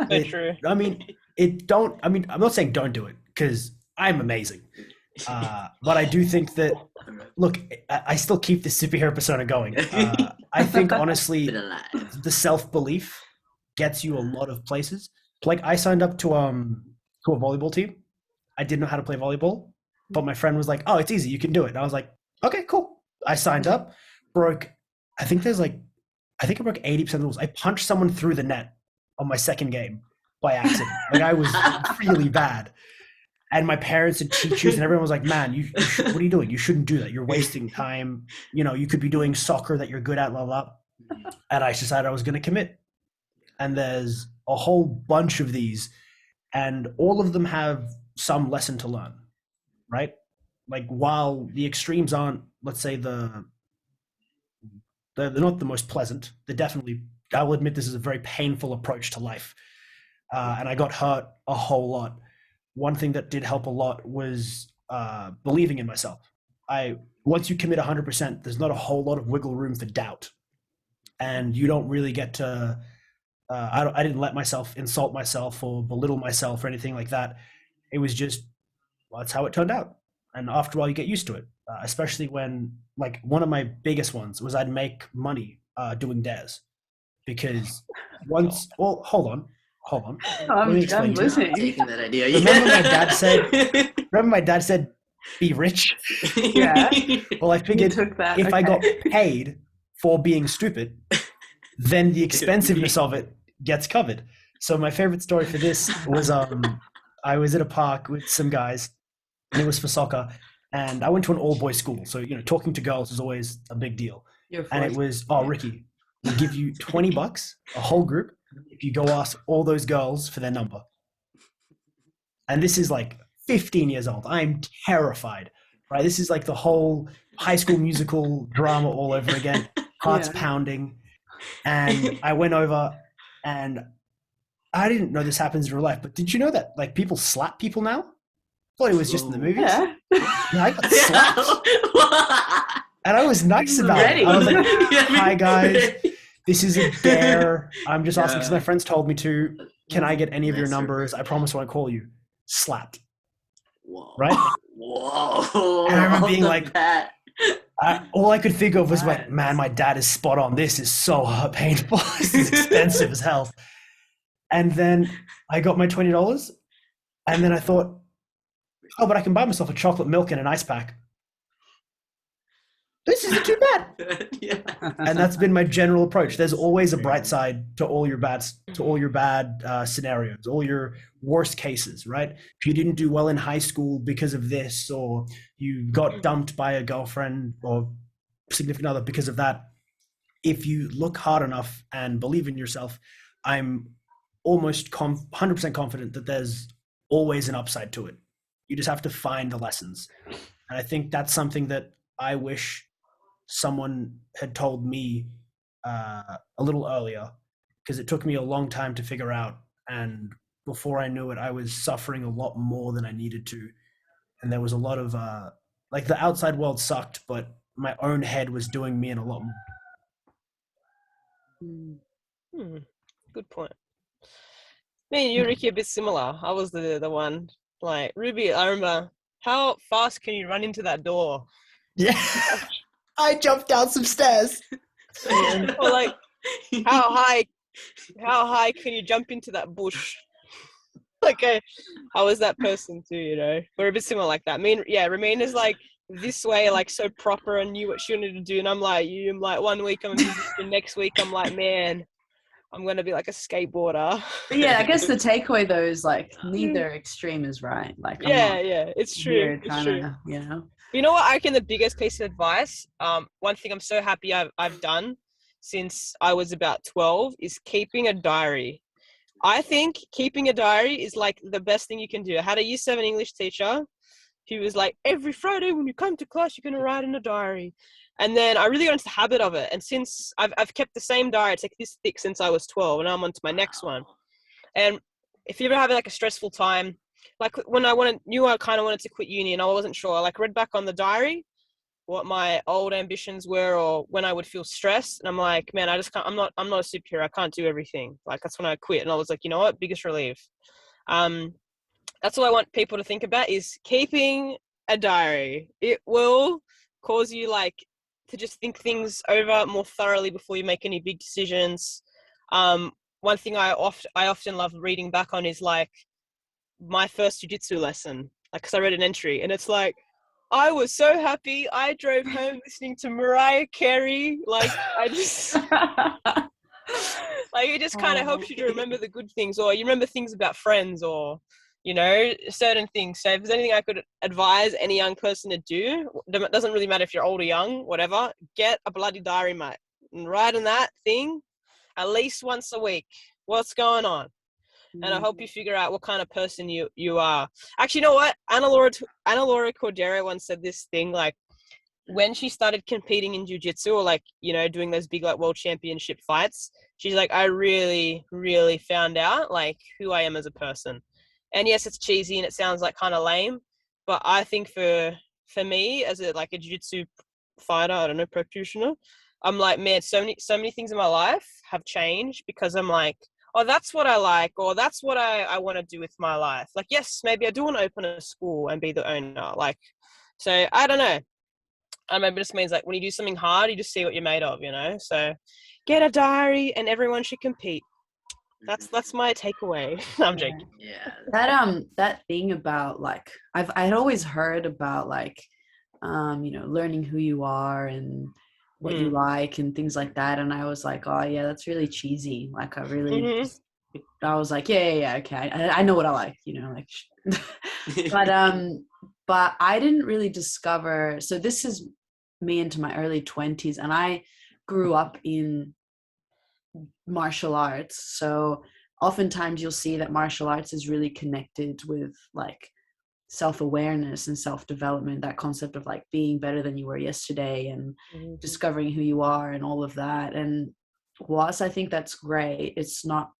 So true. I'm not saying don't do it, because I'm amazing. But I do think that, look, I still keep the superhero persona going. I think honestly, the self-belief gets you a lot of places. Like I signed up to a volleyball team. I didn't know how to play volleyball, but my friend was like, oh, it's easy, you can do it. And I was like, okay, cool. I signed up, broke I think I broke 80% of the rules. I punched someone through the net on my second game by accident. Like, I was really bad. And my parents and teachers and everyone was like, man, what are you doing? You shouldn't do that. You're wasting time. You know, you could be doing soccer that you're good at, blah, blah. And I decided I was going to commit. And there's a whole bunch of these, and all of them have some lesson to learn, right? Like, while the extremes aren't, let's say, they're not the most pleasant. They're definitely, I will admit, this is a very painful approach to life. And I got hurt a whole lot. One thing that did help a lot was believing in myself. Once you commit 100%, there's not a whole lot of wiggle room for doubt. And you don't really get to, I didn't let myself insult myself or belittle myself or anything like that. It was just, well, that's how it turned out. And after a while, you get used to it, especially when, like, one of my biggest ones was I'd make money doing dares. Because once, well, hold on. Let me explain to you. Taking that idea. Remember my dad said, be rich? Yeah. Well, I figured if I got paid for being stupid, then the expensiveness of it gets covered. So my favorite story for this was I was at a park with some guys, and it was for soccer. And I went to an all-boys school. So, you know, talking to girls is always a big deal. And it was, Ricky, we'll give you $20, a whole group, if you go ask all those girls for their number. And this is like 15 years old. I'm terrified, right? This is like the whole High School Musical drama all over again. Hearts pounding. And I went over, and I didn't know this happens in real life, but did you know that, like, people slap people now? I thought it was just in the movies. Yeah. No, I got slapped. And I was nice about it. I was like, hi guys, this is a dare. I'm just asking because my friends told me to. Can I get any of your numbers? I promise I won't call you. Slapped. Whoa. Right? Whoa. And I remember being like, all I could think of was like, man, my dad is spot on. This is so painful. This is expensive as hell. And then I got my $20, and then I thought, oh, but I can buy myself a chocolate milk and an ice pack. This isn't too bad. Yeah. And that's been my general approach. There's always a bright side to all your bad scenarios, all your worst cases, right? If you didn't do well in high school because of this, or you got dumped by a girlfriend or significant other because of that, if you look hard enough and believe in yourself, I'm almost 100% confident that there's always an upside to it. You just have to find the lessons. And I think that's something that I wish someone had told me a little earlier, because it took me a long time to figure out. And before I knew it, I was suffering a lot more than I needed to. And there was a lot of, like, the outside world sucked, but my own head was doing me in a lot more. Good point. Me and you, Ricky, a bit similar. I was the one. Like, Ruby, I remember, how fast can you run into that door? Yeah. I jumped down some stairs. Or like, how high can you jump into that bush? Like, I was that person too, you know. We're a bit similar like that. I mean, yeah, Romina's like this way, like so proper and knew what she wanted to do, and I'm like you. I'm like, 1 week I'm a musician, next week I'm like, man, I'm gonna be like a skateboarder. But yeah, I guess the takeaway though is like neither extreme is right. Like, it's true. It's true. You know. You know what? I reckon the biggest piece of advice, one thing I'm so happy I've done since I was about 12 is keeping a diary. I think keeping a diary is like the best thing you can do. I had a Year 7 English teacher who was like, every Friday when you come to class, you're going to write in a diary. And then I really got into the habit of it. And since I've kept the same diary, it's like this thick since I was 12, and I'm on to my next one. And if you ever have like a stressful time, like when I kind of wanted to quit uni and I wasn't sure, I like read back on the diary what my old ambitions were or when I would feel stressed. And I'm like, man, I just can't, I'm not a superhero. I can't do everything. Like, that's when I quit. And I was like, you know what? Biggest relief. That's what I want people to think about is keeping a diary. It will cause you like to just think things over more thoroughly before you make any big decisions. One thing I often love reading back on is like my first jiu-jitsu lesson, like, cause I read an entry and it's like, I was so happy. I drove home listening to Mariah Carey. Like, I just, like, it just kind of helps you to remember the good things, or you remember things about friends, or, you know, certain things. So if there's anything I could advise any young person to do, it doesn't really matter if you're old or young, whatever, get a bloody diary, mate, and write on that thing at least once a week. What's going on? And I'll help you figure out what kind of person you are. Actually, you know what? Anna Laura Cordero once said this thing, like, when she started competing in jiu-jitsu, or like, you know, doing those big like world championship fights, she's like, I really, really found out like who I am as a person. And yes, it's cheesy and it sounds like kind of lame, but I think for me as a jiu-jitsu fighter, I don't know, practitioner, I'm like, man, so many things in my life have changed because I'm like, oh, that's what I like, or that's what I want to do with my life. Like, yes, maybe I do want to open a school and be the owner. Like, so I don't know. I don't know, but it just means like when you do something hard, you just see what you're made of, you know? So get a diary and everyone should compete. That's my takeaway. I'm joking. Yeah. That thing about like, I'd always heard about like, you know, learning who you are and what you like and things like that, and I was like, oh yeah, that's really cheesy. Like, I really I was like, yeah, okay, I know what I like, you know, like but I didn't really discover, so this is me into my early 20s, and I grew up in martial arts, so oftentimes you'll see that martial arts is really connected with like self-awareness and self-development, that concept of like being better than you were yesterday and discovering who you are and all of that. And whilst I think that's great, it's not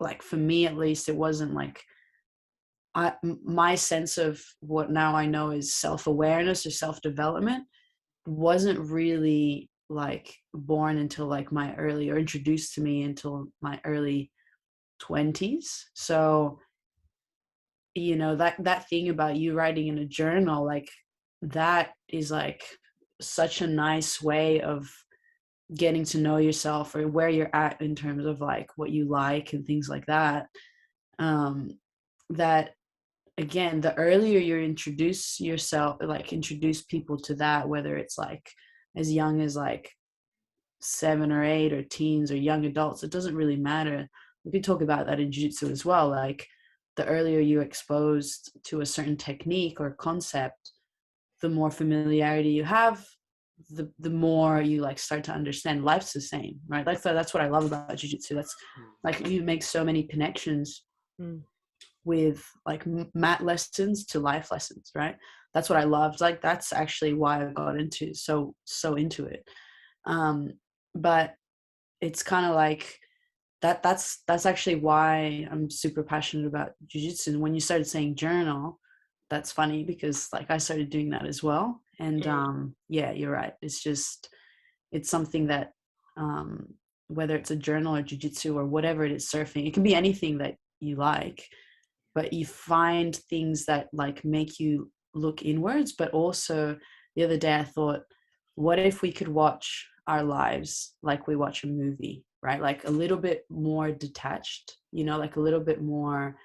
like, for me at least, it wasn't like my sense of what now I know is self-awareness or self-development wasn't really like born until like my early, or introduced to me until my early 20s. So, you know, that thing about you writing in a journal, like, that is like such a nice way of getting to know yourself, or where you're at in terms of like what you like and things like that. That, again, the earlier you introduce yourself, like introduce people to that, whether it's like as young as like 7 or 8 or teens or young adults, it doesn't really matter. We could talk about that in jiu-jitsu as well. Like, the earlier you're exposed to a certain technique or concept, the more familiarity you have, the more you like start to understand life's the same, right? That's what I love about jiu-jitsu. That's like, you make so many connections with like mat lessons to life lessons, right? That's what I loved. Like, that's actually why I got into so into it. But it's kind of like that's actually why I'm super passionate about jiu-jitsu. And when you started saying journal, that's funny, because like I started doing that as well. And yeah, you're right. It's something that whether it's a journal or jiu-jitsu or whatever it is, surfing, it can be anything that you like, but you find things that like make you look inwards. But also, the other day I thought, what if we could watch our lives like we watch a movie, right? Like a little bit more detached, you know, like a little bit more,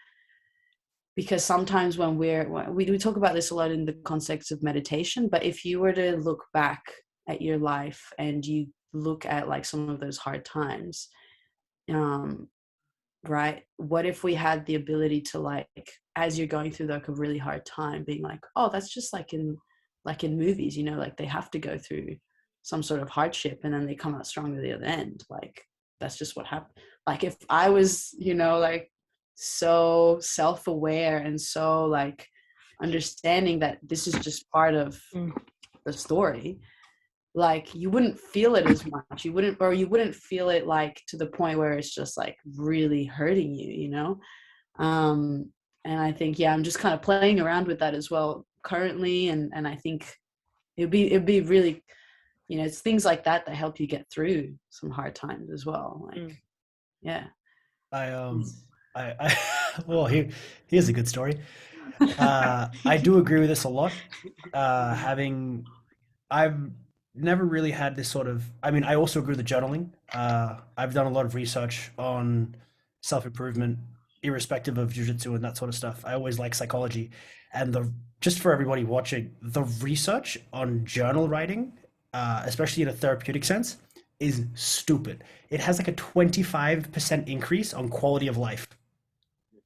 because sometimes when we talk about this a lot in the context of meditation, but if you were to look back at your life and you look at like some of those hard times, right? What if we had the ability to, like, as you're going through like a really hard time, being like, oh, that's just like in movies, you know, like they have to go through some sort of hardship and then they come out strong at the other end. Like, that's just what happened. Like, if I was, you know, like so self-aware and so like understanding that this is just part of the story, like you wouldn't feel it as much. You wouldn't feel it like to the point where it's just like really hurting you, you know? And I think, yeah, I'm just kind of playing around with that as well currently. And I think it'd be really, you know, it's things like that that help you get through some hard times as well. Like, yeah. I well, here's a good story. I do agree with this a lot. I've never really had this sort of, I mean, I also agree with the journaling. I've done a lot of research on self-improvement irrespective of jiu-jitsu and that sort of stuff. I always like psychology, and just for everybody watching, the research on journal writing, especially in a therapeutic sense, is stupid. It has like a 25% increase on quality of life.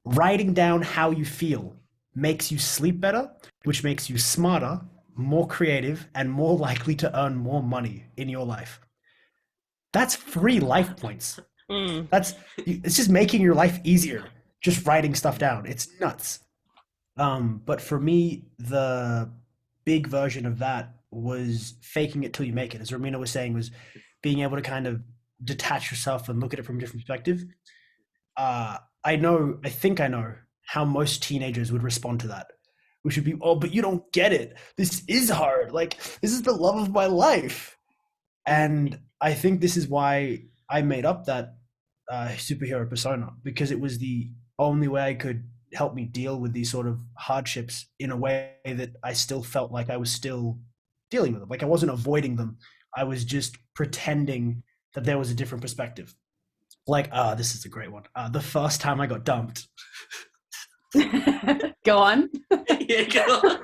Writing down how you feel makes you sleep better, which makes you smarter, more creative, and more likely to earn more money in your life. That's free life points. It's just making your life easier, just writing stuff down. It's nuts. But for me, the big version of that was faking it till you make it. As Romina was saying, was being able to kind of detach yourself and look at it from a different perspective. I think I know how most teenagers would respond to that, which would be, oh, but you don't get it. This is hard. Like, this is the love of my life. And I think this is why I made up that superhero persona, because it was the only way I could help me deal with these sort of hardships in a way that I still felt like I was still dealing with them. Like I wasn't avoiding them. I was just pretending that there was a different perspective. Like, this is a great one. The first time I got dumped. Go on. Yeah, go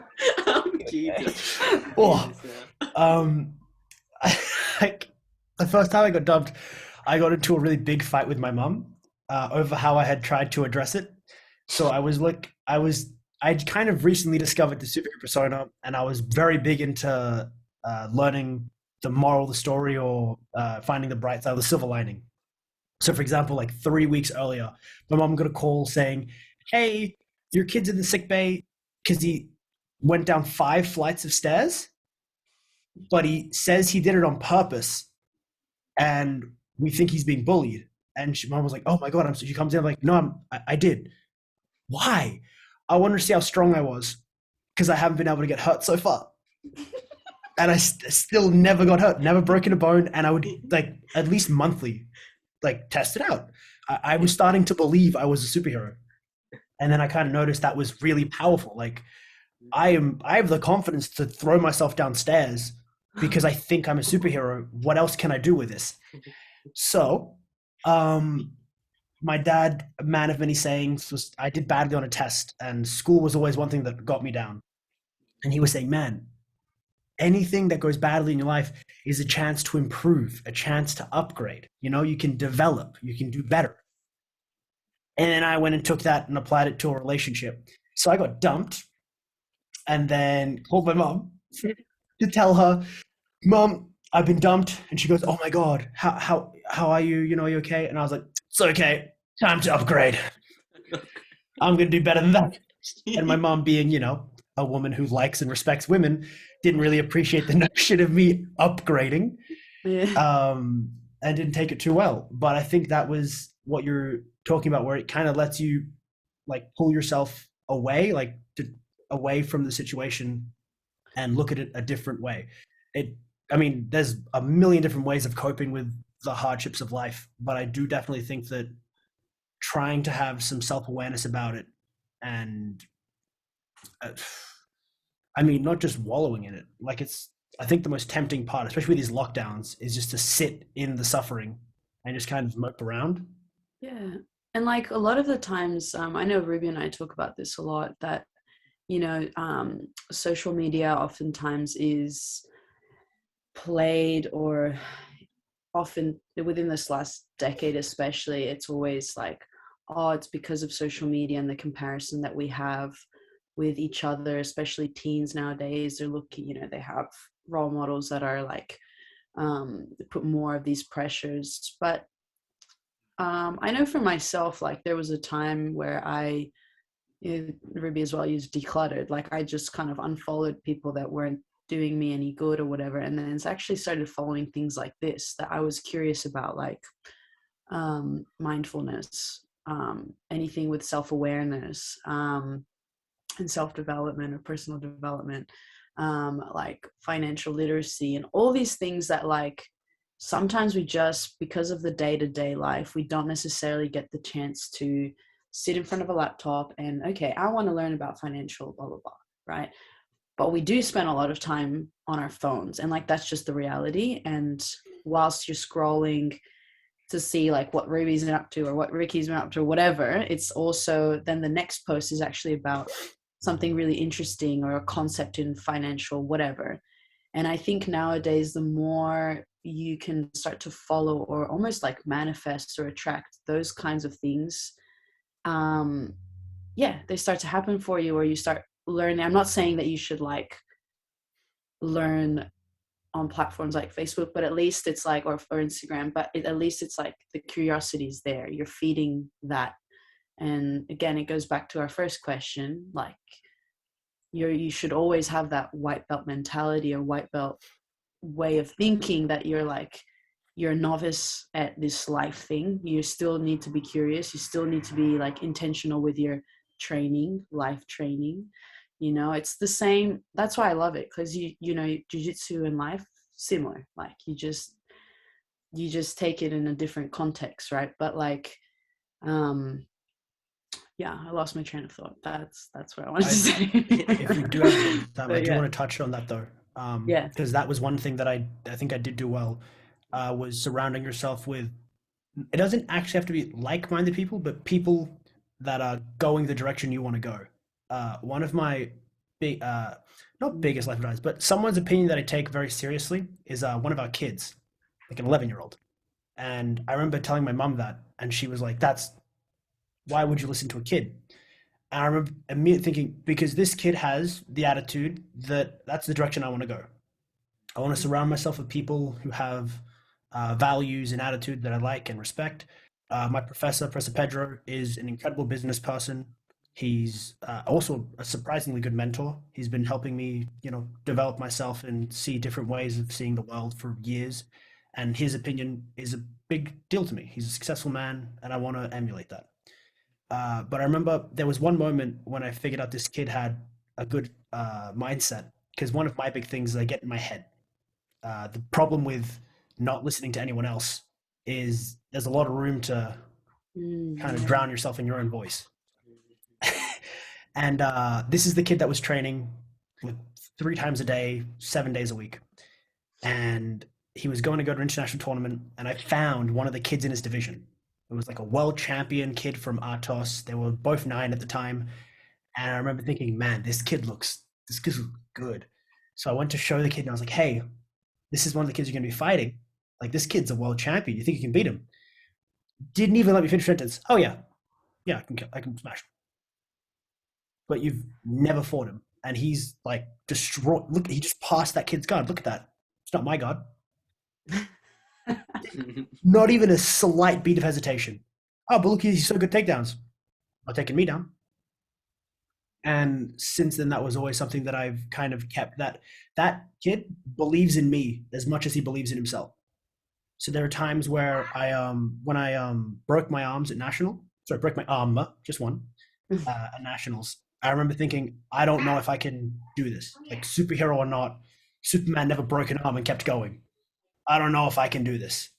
on. Like the first time I got dumped, I got into a really big fight with my mum over how I had tried to address it. So I'd kind of recently discovered the superhero persona, and I was very big into learning the moral of the story, or finding the bright side, the silver lining. So for example, like 3 weeks earlier, my mom got a call saying, hey, your kid's in the sick bay because he went down 5 flights of stairs, but he says he did it on purpose, and we think he's being bullied. And mom was like, oh my God. She comes in like, no, I did. Why? I wanted to see how strong I was, because I haven't been able to get hurt so far. And I still never got hurt, never broken a bone. And I would like at least monthly, like test it out. I was starting to believe I was a superhero. And then I kind of noticed that was really powerful. Like I have the confidence to throw myself downstairs because I think I'm a superhero. What else can I do with this? So, my dad, a man of many sayings, I did badly on a test, and school was always one thing that got me down. And he was saying, man, anything that goes badly in your life is a chance to improve, a chance to upgrade. You know, you can develop, you can do better. And then I went and took that and applied it to a relationship. So I got dumped, and then called my mom to tell her, Mom, I've been dumped. And she goes, oh my God, how are you? You know, are you okay? And I was like, it's okay. Time to upgrade. I'm going to do better than that. And my mom, being, you know, a woman who likes and respects women, didn't really appreciate the notion of me upgrading. Yeah. And didn't take it too well. But I think that was what you're talking about, where it kind of lets you like pull yourself away, away from the situation and look at it a different way. There's a million different ways of coping with the hardships of life, but I do definitely think that trying to have some self-awareness about it, and not just wallowing in it. Like I think the most tempting part, especially with these lockdowns, is just to sit in the suffering and just kind of mope around. Yeah. And like a lot of the times, I know Ruby and I talk about this a lot, that, you know, social media oftentimes is played, or often within this last decade especially, it's always like, oh, it's because of social media and the comparison that we have with each other, especially teens nowadays. They're looking, you know, they have role models that are like put more of these pressures. But I know for myself, like there was a time where Ruby as well, used decluttered. Like I just kind of unfollowed people that weren't doing me any good or whatever, and then it's actually started following things like this that I was curious about, like mindfulness, anything with self-awareness, and self-development or personal development, like financial literacy, and all these things that like sometimes we just, because of the day-to-day life, we don't necessarily get the chance to sit in front of a laptop and, okay, I want to learn about financial blah blah blah, right? But we do spend a lot of time on our phones, and like that's just the reality. And whilst you're scrolling to see like what Ruby's been up to or what Ricky's been up to or whatever. It's also then the next post is actually about something really interesting or a concept in financial whatever. And I think nowadays the more you can start to follow or almost like manifest or attract those kinds of things, they start to happen for you, or you start learning. I'm not saying that you should like learn on platforms like Facebook, but at least it's like, or Instagram, but at least it's like the curiosity is there. You're feeding that. And again, it goes back to our first question, like you should always have that white belt mentality or white belt way of thinking, that you're a novice at this life thing. You still need to be curious. You still need to be like intentional with your training, life training. You know, it's the same. That's why I love it, because you know, jiu-jitsu and life similar. Like you just take it in a different context, right? But like, I lost my train of thought. That's what I wanted to say. If we do have time, I do want to touch on that though. Because that was one thing that I think I did do well, was surrounding yourself with, it doesn't actually have to be like-minded people, but people that are going the direction you want to go. One of my not biggest life advice, but someone's opinion that I take very seriously is one of our kids, like an 11-year-old. And I remember telling my mum that, and she was like, why would you listen to a kid? And I remember immediately thinking, because this kid has the attitude that's the direction I want to go. I want to surround myself with people who have values and attitude that I like and respect. My professor, Professor Pedro, is an incredible business person. He's also a surprisingly good mentor. He's been helping me, you know, develop myself and see different ways of seeing the world for years. And his opinion is a big deal to me. He's a successful man, and I want to emulate that. But I remember there was one moment when I figured out this kid had a good mindset, because one of my big things is I get in my head. The problem with not listening to anyone else is there's a lot of room to kind of drown yourself in your own voice. And this is the kid that was training 3 times a day, 7 days a week. And he was going to go to an international tournament, and I found one of the kids in his division. It was like a world champion kid from Atos. They were both 9 at the time. And I remember thinking, man, this kid looks good. So I went to show the kid, and I was like, hey, this is one of the kids you're going to be fighting. Like, this kid's a world champion. You think you can beat him? Didn't even let me finish the sentence. Oh, yeah, I can smash him. But you've never fought him. And he's like destroyed. Look, he just passed that kid's guard. Look at that. It's not my guard. Not even a slight beat of hesitation. Oh, but look, he's so good takedowns. Not taking me down. And since then, that was always something that I've kind of kept, that kid believes in me as much as he believes in himself. So there are times where when I broke my arms at broke my arm, just one, at nationals, I remember thinking, I don't know if I can do this. Like, superhero or not, Superman never broke an arm and kept going. I don't know if I can do this.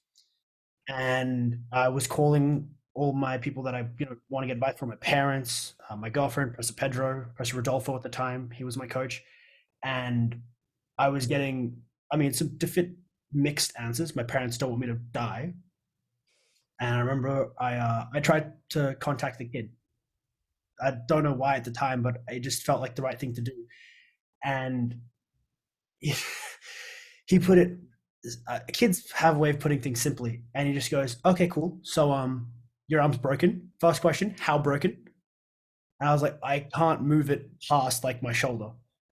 And I was calling all my people that I want to get advice from, my parents, my girlfriend, Professor Pedro, Professor Rodolfo at the time. He was my coach. And I was getting, some mixed answers. My parents don't want me to die. And I remember I tried to contact the kid. I don't know why at the time, but it just felt like the right thing to do. And he put it, kids have a way of putting things simply. And he just goes, okay, cool. So your arm's broken. First question, how broken? And I was like, I can't move it past like my shoulder.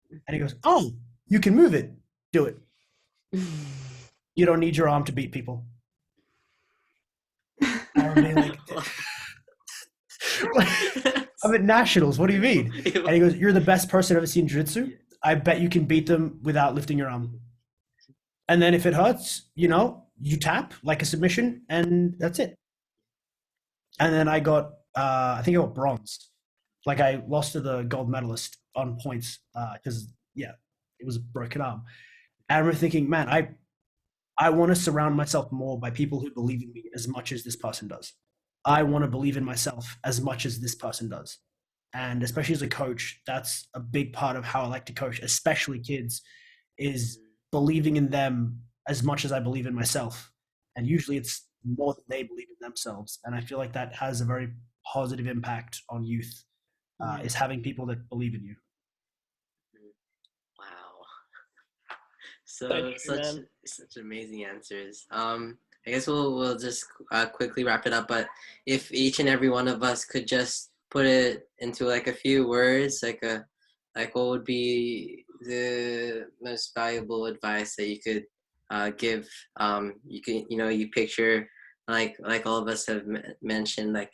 And he goes, oh, you can move it. Do it. You don't need your arm to beat people. I remember being like, I'm at nationals. What do you mean? And he goes, you're the best person I've ever seen in jiu-jitsu. I bet you can beat them without lifting your arm. And then if it hurts, you tap like a submission, and that's it. And then I got, I think I got bronze. Like, I lost to the gold medalist on points because, it was a broken arm. And I remember thinking, man, I want to surround myself more by people who believe in me as much as this person does. I want to believe in myself as much as this person does. And especially as a coach, that's a big part of how I like to coach, especially kids, is believing in them as much as I believe in myself. And usually it's more than they believe in themselves. And I feel like that has a very positive impact on youth, is having people that believe in you. Wow. So So true, man. such amazing answers. I guess we'll just quickly wrap it up. But if each and every one of us could just put it into like a few words, like what would be the most valuable advice that you could give? You can you picture like all of us have mentioned, like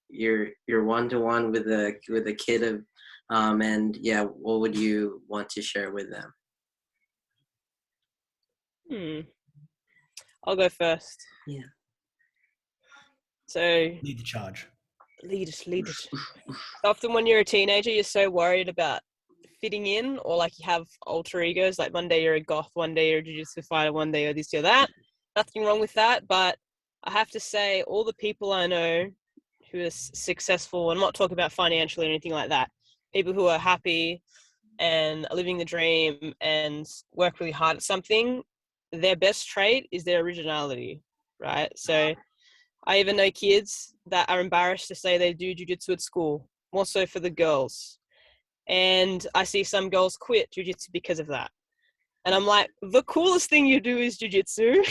you're one-to-one with a kid of and yeah, what would you want to share with them? I'll go first. Yeah. So Lead the charge. lead it. Often when you're a teenager, you're so worried about fitting in, or like you have alter egos. Like one day you're a goth, one day you're a jiu-jitsu fighter, one day you're this or that. Nothing wrong with that, but I have to say, all the people I know who are successful, I'm not talking about financially or anything like that, people who are happy and are living the dream and work really hard at something, their best trait is their originality, right? So I even know kids that are embarrassed to say they do jiu-jitsu at school, more so for the girls. And I see some girls quit jiu-jitsu because of that. And I'm like, the coolest thing you do is jiu-jitsu.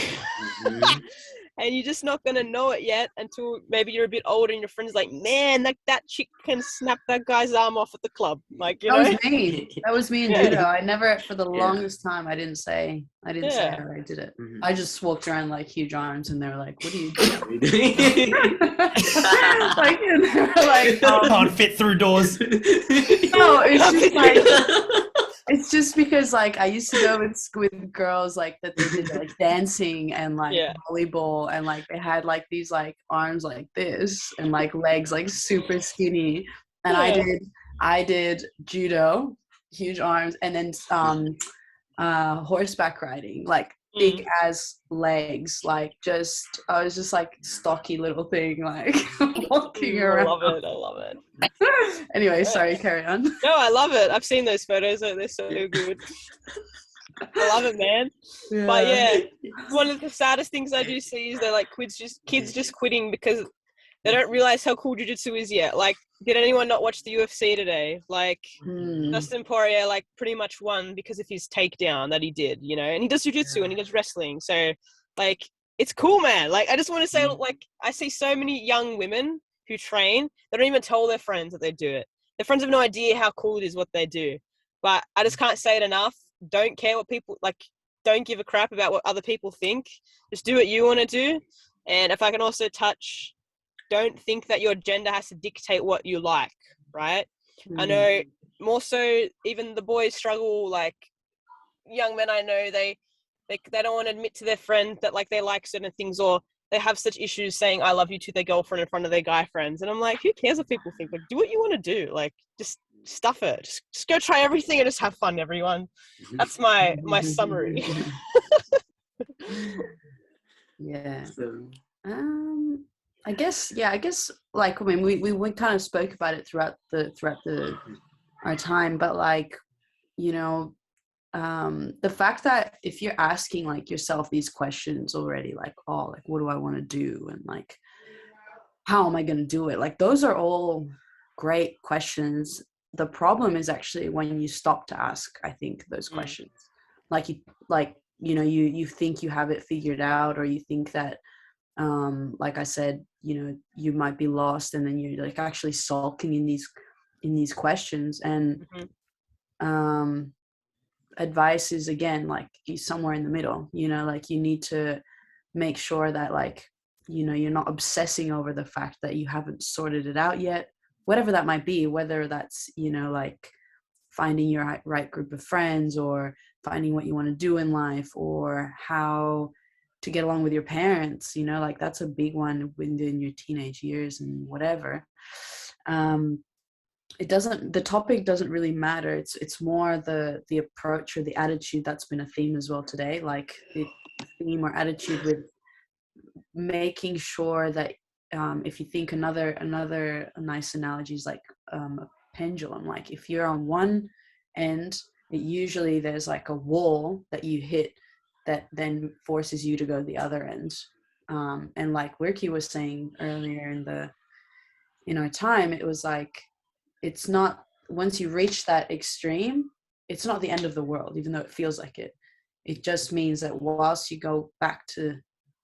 And you're just not going to know it yet until maybe you're a bit older and your friend's like, man, that chick can snap that guy's arm off at the club. Like, you know? That was me. That was me in Yeah. judo. I never, for the Yeah. longest time, I didn't say how I did it. Mhm. I just walked around like huge arms, and they were like, "What are you doing?" What are you doing? Like, and they were like, Can't fit through doors. no, it's just like, it's just because like I used to go with girls like that they did like dancing and like Yeah. volleyball, and like they had like these like arms like this and like legs like super skinny, and Yeah. I did judo, huge arms, and then horseback riding, like big as legs, like just I was just like stocky little thing, like walking I around. love it. Anyway, sorry, carry on. No, I love it. I've seen those photos. They're so good. I love it, man. Yeah. But yeah, one of the saddest things I do see is they're like kids just quitting because they don't realize how cool jiu-jitsu is yet. Like, did anyone not watch the UFC today? Like, Dustin Poirier, like, pretty much won because of his takedown that he did, you know? And he does jiu-jitsu and he does wrestling. So, like, it's cool, man. Like, I just want to say, like, I see so many young women who train, they don't even tell their friends that they do it. Their friends have no idea how cool it is what they do. But I just can't say it enough. Don't care what people, like, don't give a crap about what other people think. Just do what you want to do. And if I can also touch, don't think that your gender has to dictate what you like, right? I know more so even the boys struggle, like young men I know, they don't want to admit to their friends that like they like certain things, or they have such issues saying I love you to their girlfriend in front of their guy friends. And I'm like, who cares what people think? Like, do what you want to do. Like, just stuff it. Just go try everything and just have fun, everyone. That's my summary. Yeah. So, I guess like I mean we kind of spoke about it throughout our time, but like, you know, the fact that if you're asking like yourself these questions already, like, oh, like what do I want to do, and like how am I going to do it, like those are all great questions. The problem is actually when you stop to ask, I think, those questions. Like you think you have it figured out, or you think that like I said, you know, you might be lost, and then you're like actually sulking in these questions. And advice is, again, like somewhere in the middle, you know, like you need to make sure that, like, you know, you're not obsessing over the fact that you haven't sorted it out yet, whatever that might be, whether that's, you know, like finding your right group of friends, or finding what you want to do in life, or how to get along with your parents, you know, like that's a big one within your teenage years and whatever. The topic doesn't really matter. It's more the approach or the attitude that's been a theme as well today. Like the theme or attitude with making sure that if you think another nice analogy is like a pendulum. Like if you're on one end, it usually there's like a wall that you hit that then forces you to go the other end. And like Wirky was saying earlier in our time, it was like, it's not, once you reach that extreme, it's not the end of the world, even though it feels like it. It just means that whilst you go back to,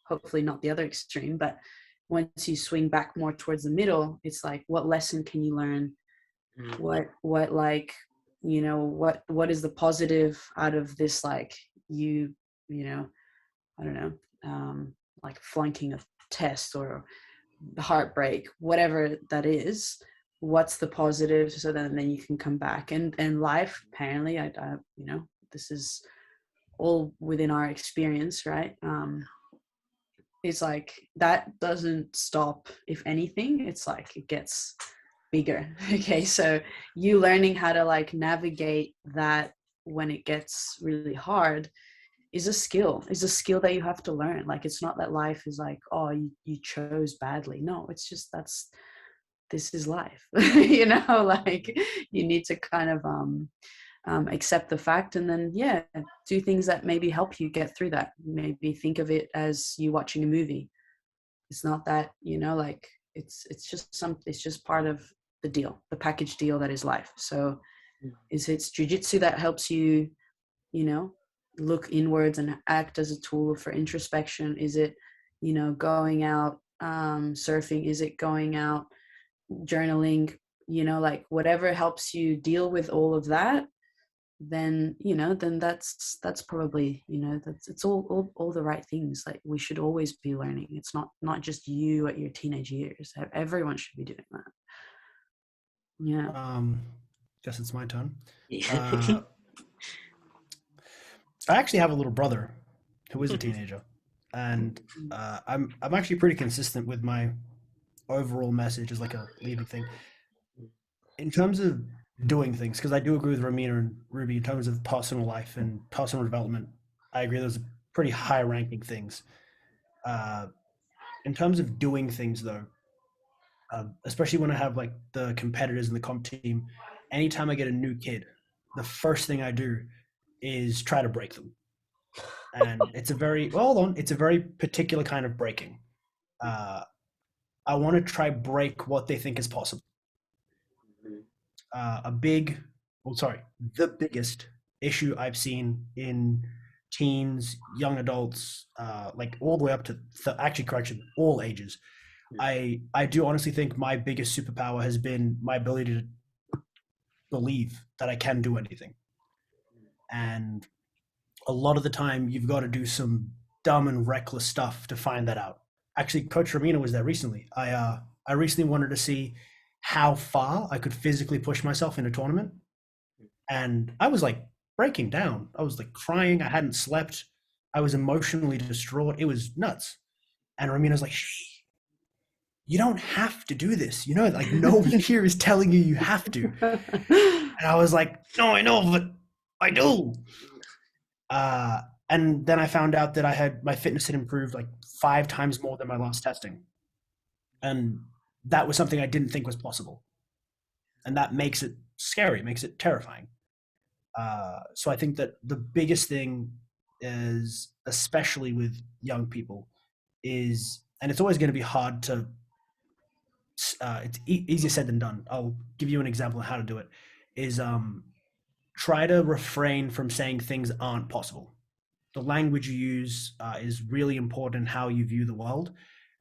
hopefully not the other extreme, but once you swing back more towards the middle, it's like, what lesson can you learn? What like, you know, what is the positive out of this? Like you know, I don't know, like flunking a test or heartbreak, whatever that is. What's the positive? So then you can come back, and life, apparently, I you know, this is all within our experience, right? It's like that doesn't stop. If anything, it's like it gets bigger. Okay, so you learning how to like navigate that when it gets really hard is a skill that you have to learn. Like, it's not that life is like, oh, you chose badly. No, it's just, this is life. You know, like you need to kind of accept the fact, and then do things that maybe help you get through that. Maybe think of it as you watching a movie. It's not that, you know, like it's just part of the deal, the package deal that is life. So it's jiu-jitsu that helps you, you know, look inwards and act as a tool for introspection? Is it, you know, going out surfing? Is it going out journaling? You know, like whatever helps you deal with all of that, then, you know, then that's probably, you know, it's all the right things. Like, we should always be learning. It's not just you at your teenage years. Everyone should be doing that. Yeah. Guess it's my turn. Yeah. I actually have a little brother who is a teenager, and I'm actually pretty consistent with my overall message as like a leading thing in terms of doing things, because I do agree with Romina and Ruby in terms of personal life and personal development. I agree those are pretty high ranking things. In terms of doing things though, especially when I have like the competitors in the comp team, anytime I get a new kid, the first thing I do is try to break them. And it's a very, it's a very particular kind of breaking. I want to try break what they think is possible. The biggest issue I've seen in teens, young adults, like all the way up to, all ages. I do honestly think my biggest superpower has been my ability to believe that I can do anything. And a lot of the time you've got to do some dumb and reckless stuff to find that out. Actually, Coach Romina was there recently. I recently wanted to see how far I could physically push myself in a tournament. And I was like breaking down. I was like crying. I hadn't slept. I was emotionally distraught. It was nuts. And Romina's like, you don't have to do this. You know, like no one here is telling you you have to. And I was like, no, I know, but I do. And then I found out that my fitness had improved like 5 times more than my last testing. And that was something I didn't think was possible. And that makes it scary, makes it terrifying. So I think that the biggest thing is, especially with young people, is, and it's always going to be hard to, it's easier said than done. I'll give you an example of how to do it, is try to refrain from saying things aren't possible. The language you use is really important in how you view the world,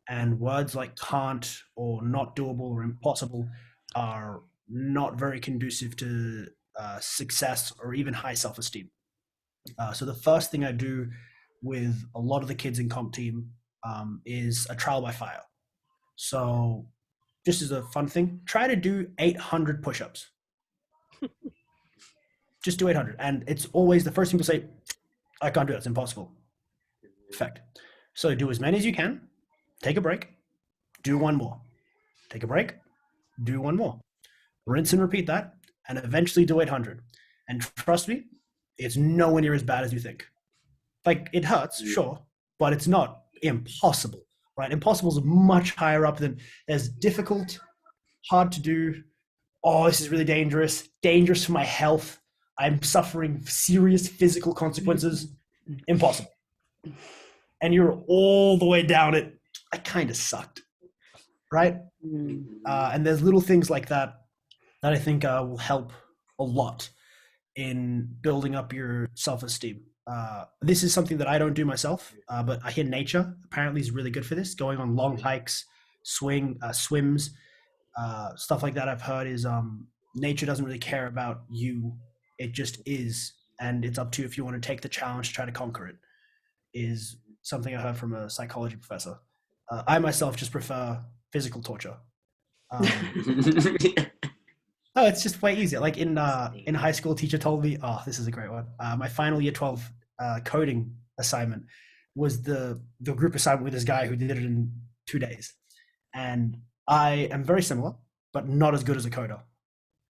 and words like can't or not doable or impossible are not very conducive to success or even high self-esteem. So the first thing I do with a lot of the kids in comp team is a trial by fire. So just as a fun thing, try to do 800 push-ups. Just do 800. And it's always the first thing people say, I can't do it, it's impossible. Fact. So do as many as you can, take a break, do one more. Take a break, do one more. Rinse and repeat that, and eventually do 800. And trust me, it's nowhere near as bad as you think. Like, it hurts, sure, but it's not impossible, right? Impossible is much higher up than there's difficult, hard to do. Oh, this is really dangerous for my health. I'm suffering serious physical consequences. Impossible. and you're all the way down it, I kind of sucked, right? And there's little things like that I think will help a lot in building up your self-esteem. This is something that I don't do myself, but I hear nature apparently is really good for this. Going on long hikes, swims, stuff like that. I've heard is nature doesn't really care about you; it just is, and it's up to you if you want to take the challenge to try to conquer it. Is something I heard from a psychology professor. I myself just prefer physical torture. Oh, it's just way easier. Like in high school, a teacher told me, "Oh, this is a great one." My final year 12 coding assignment was the group assignment with this guy who did it in 2 days, and I am very similar, but not as good as a coder.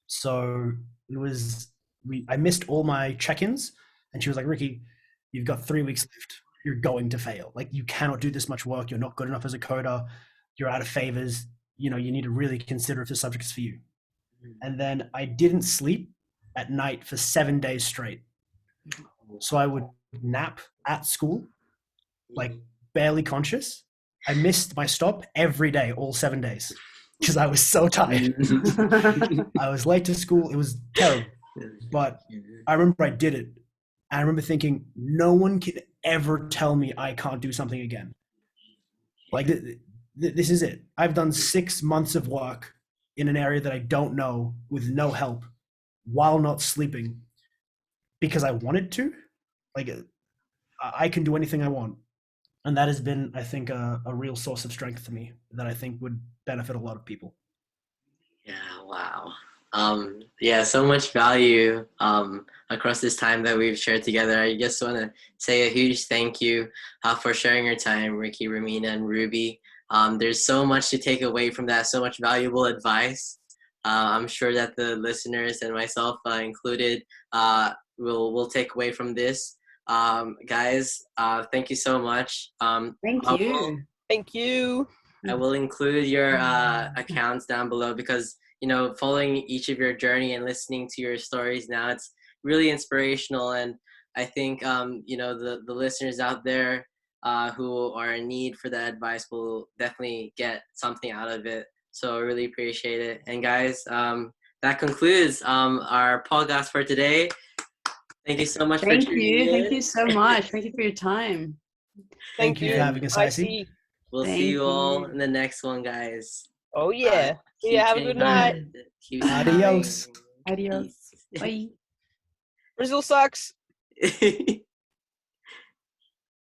So it was I missed all my check-ins, and she was like, "Ricky, you've got 3 weeks left. You're going to fail. Like you cannot do this much work. You're not good enough as a coder. You're out of favors. You know, you need to really consider if the subject is for you." And then I didn't sleep at night for 7 days straight. So I would nap at school, like barely conscious. I missed my stop every day, all 7 days, because I was so tired. I was late to school. It was terrible. But I remember I did it. I remember thinking, no one can ever tell me I can't do something again. Like, this is it. I've done 6 months of work in an area that I don't know with no help while not sleeping because I wanted to. Like, I can do anything I want. And that has been, I think, a real source of strength for me that I think would benefit a lot of people. Yeah, wow. Yeah, so much value across this time that we've shared together. I just want to say a huge thank you for sharing your time, Ricky, Romina, and Ruby. There's so much to take away from that, so much valuable advice. I'm sure that the listeners and myself included will take away from this. Guys, thank you so much. Thank you. Thank you. I will include your accounts down below because, you know, following each of your journey and listening to your stories now, it's really inspirational. And I think, you know, the listeners out there who are in need for that advice will definitely get something out of it. So I really appreciate it. And guys, that concludes our podcast for today. Thank you so much for tuning in. Thank you so much. Thank you for your time. Thank you for having us, Icy. We'll see you all in the next one, guys. Oh, yeah. Yeah, have a good night. Adios. Adios. Bye. Brazil sucks.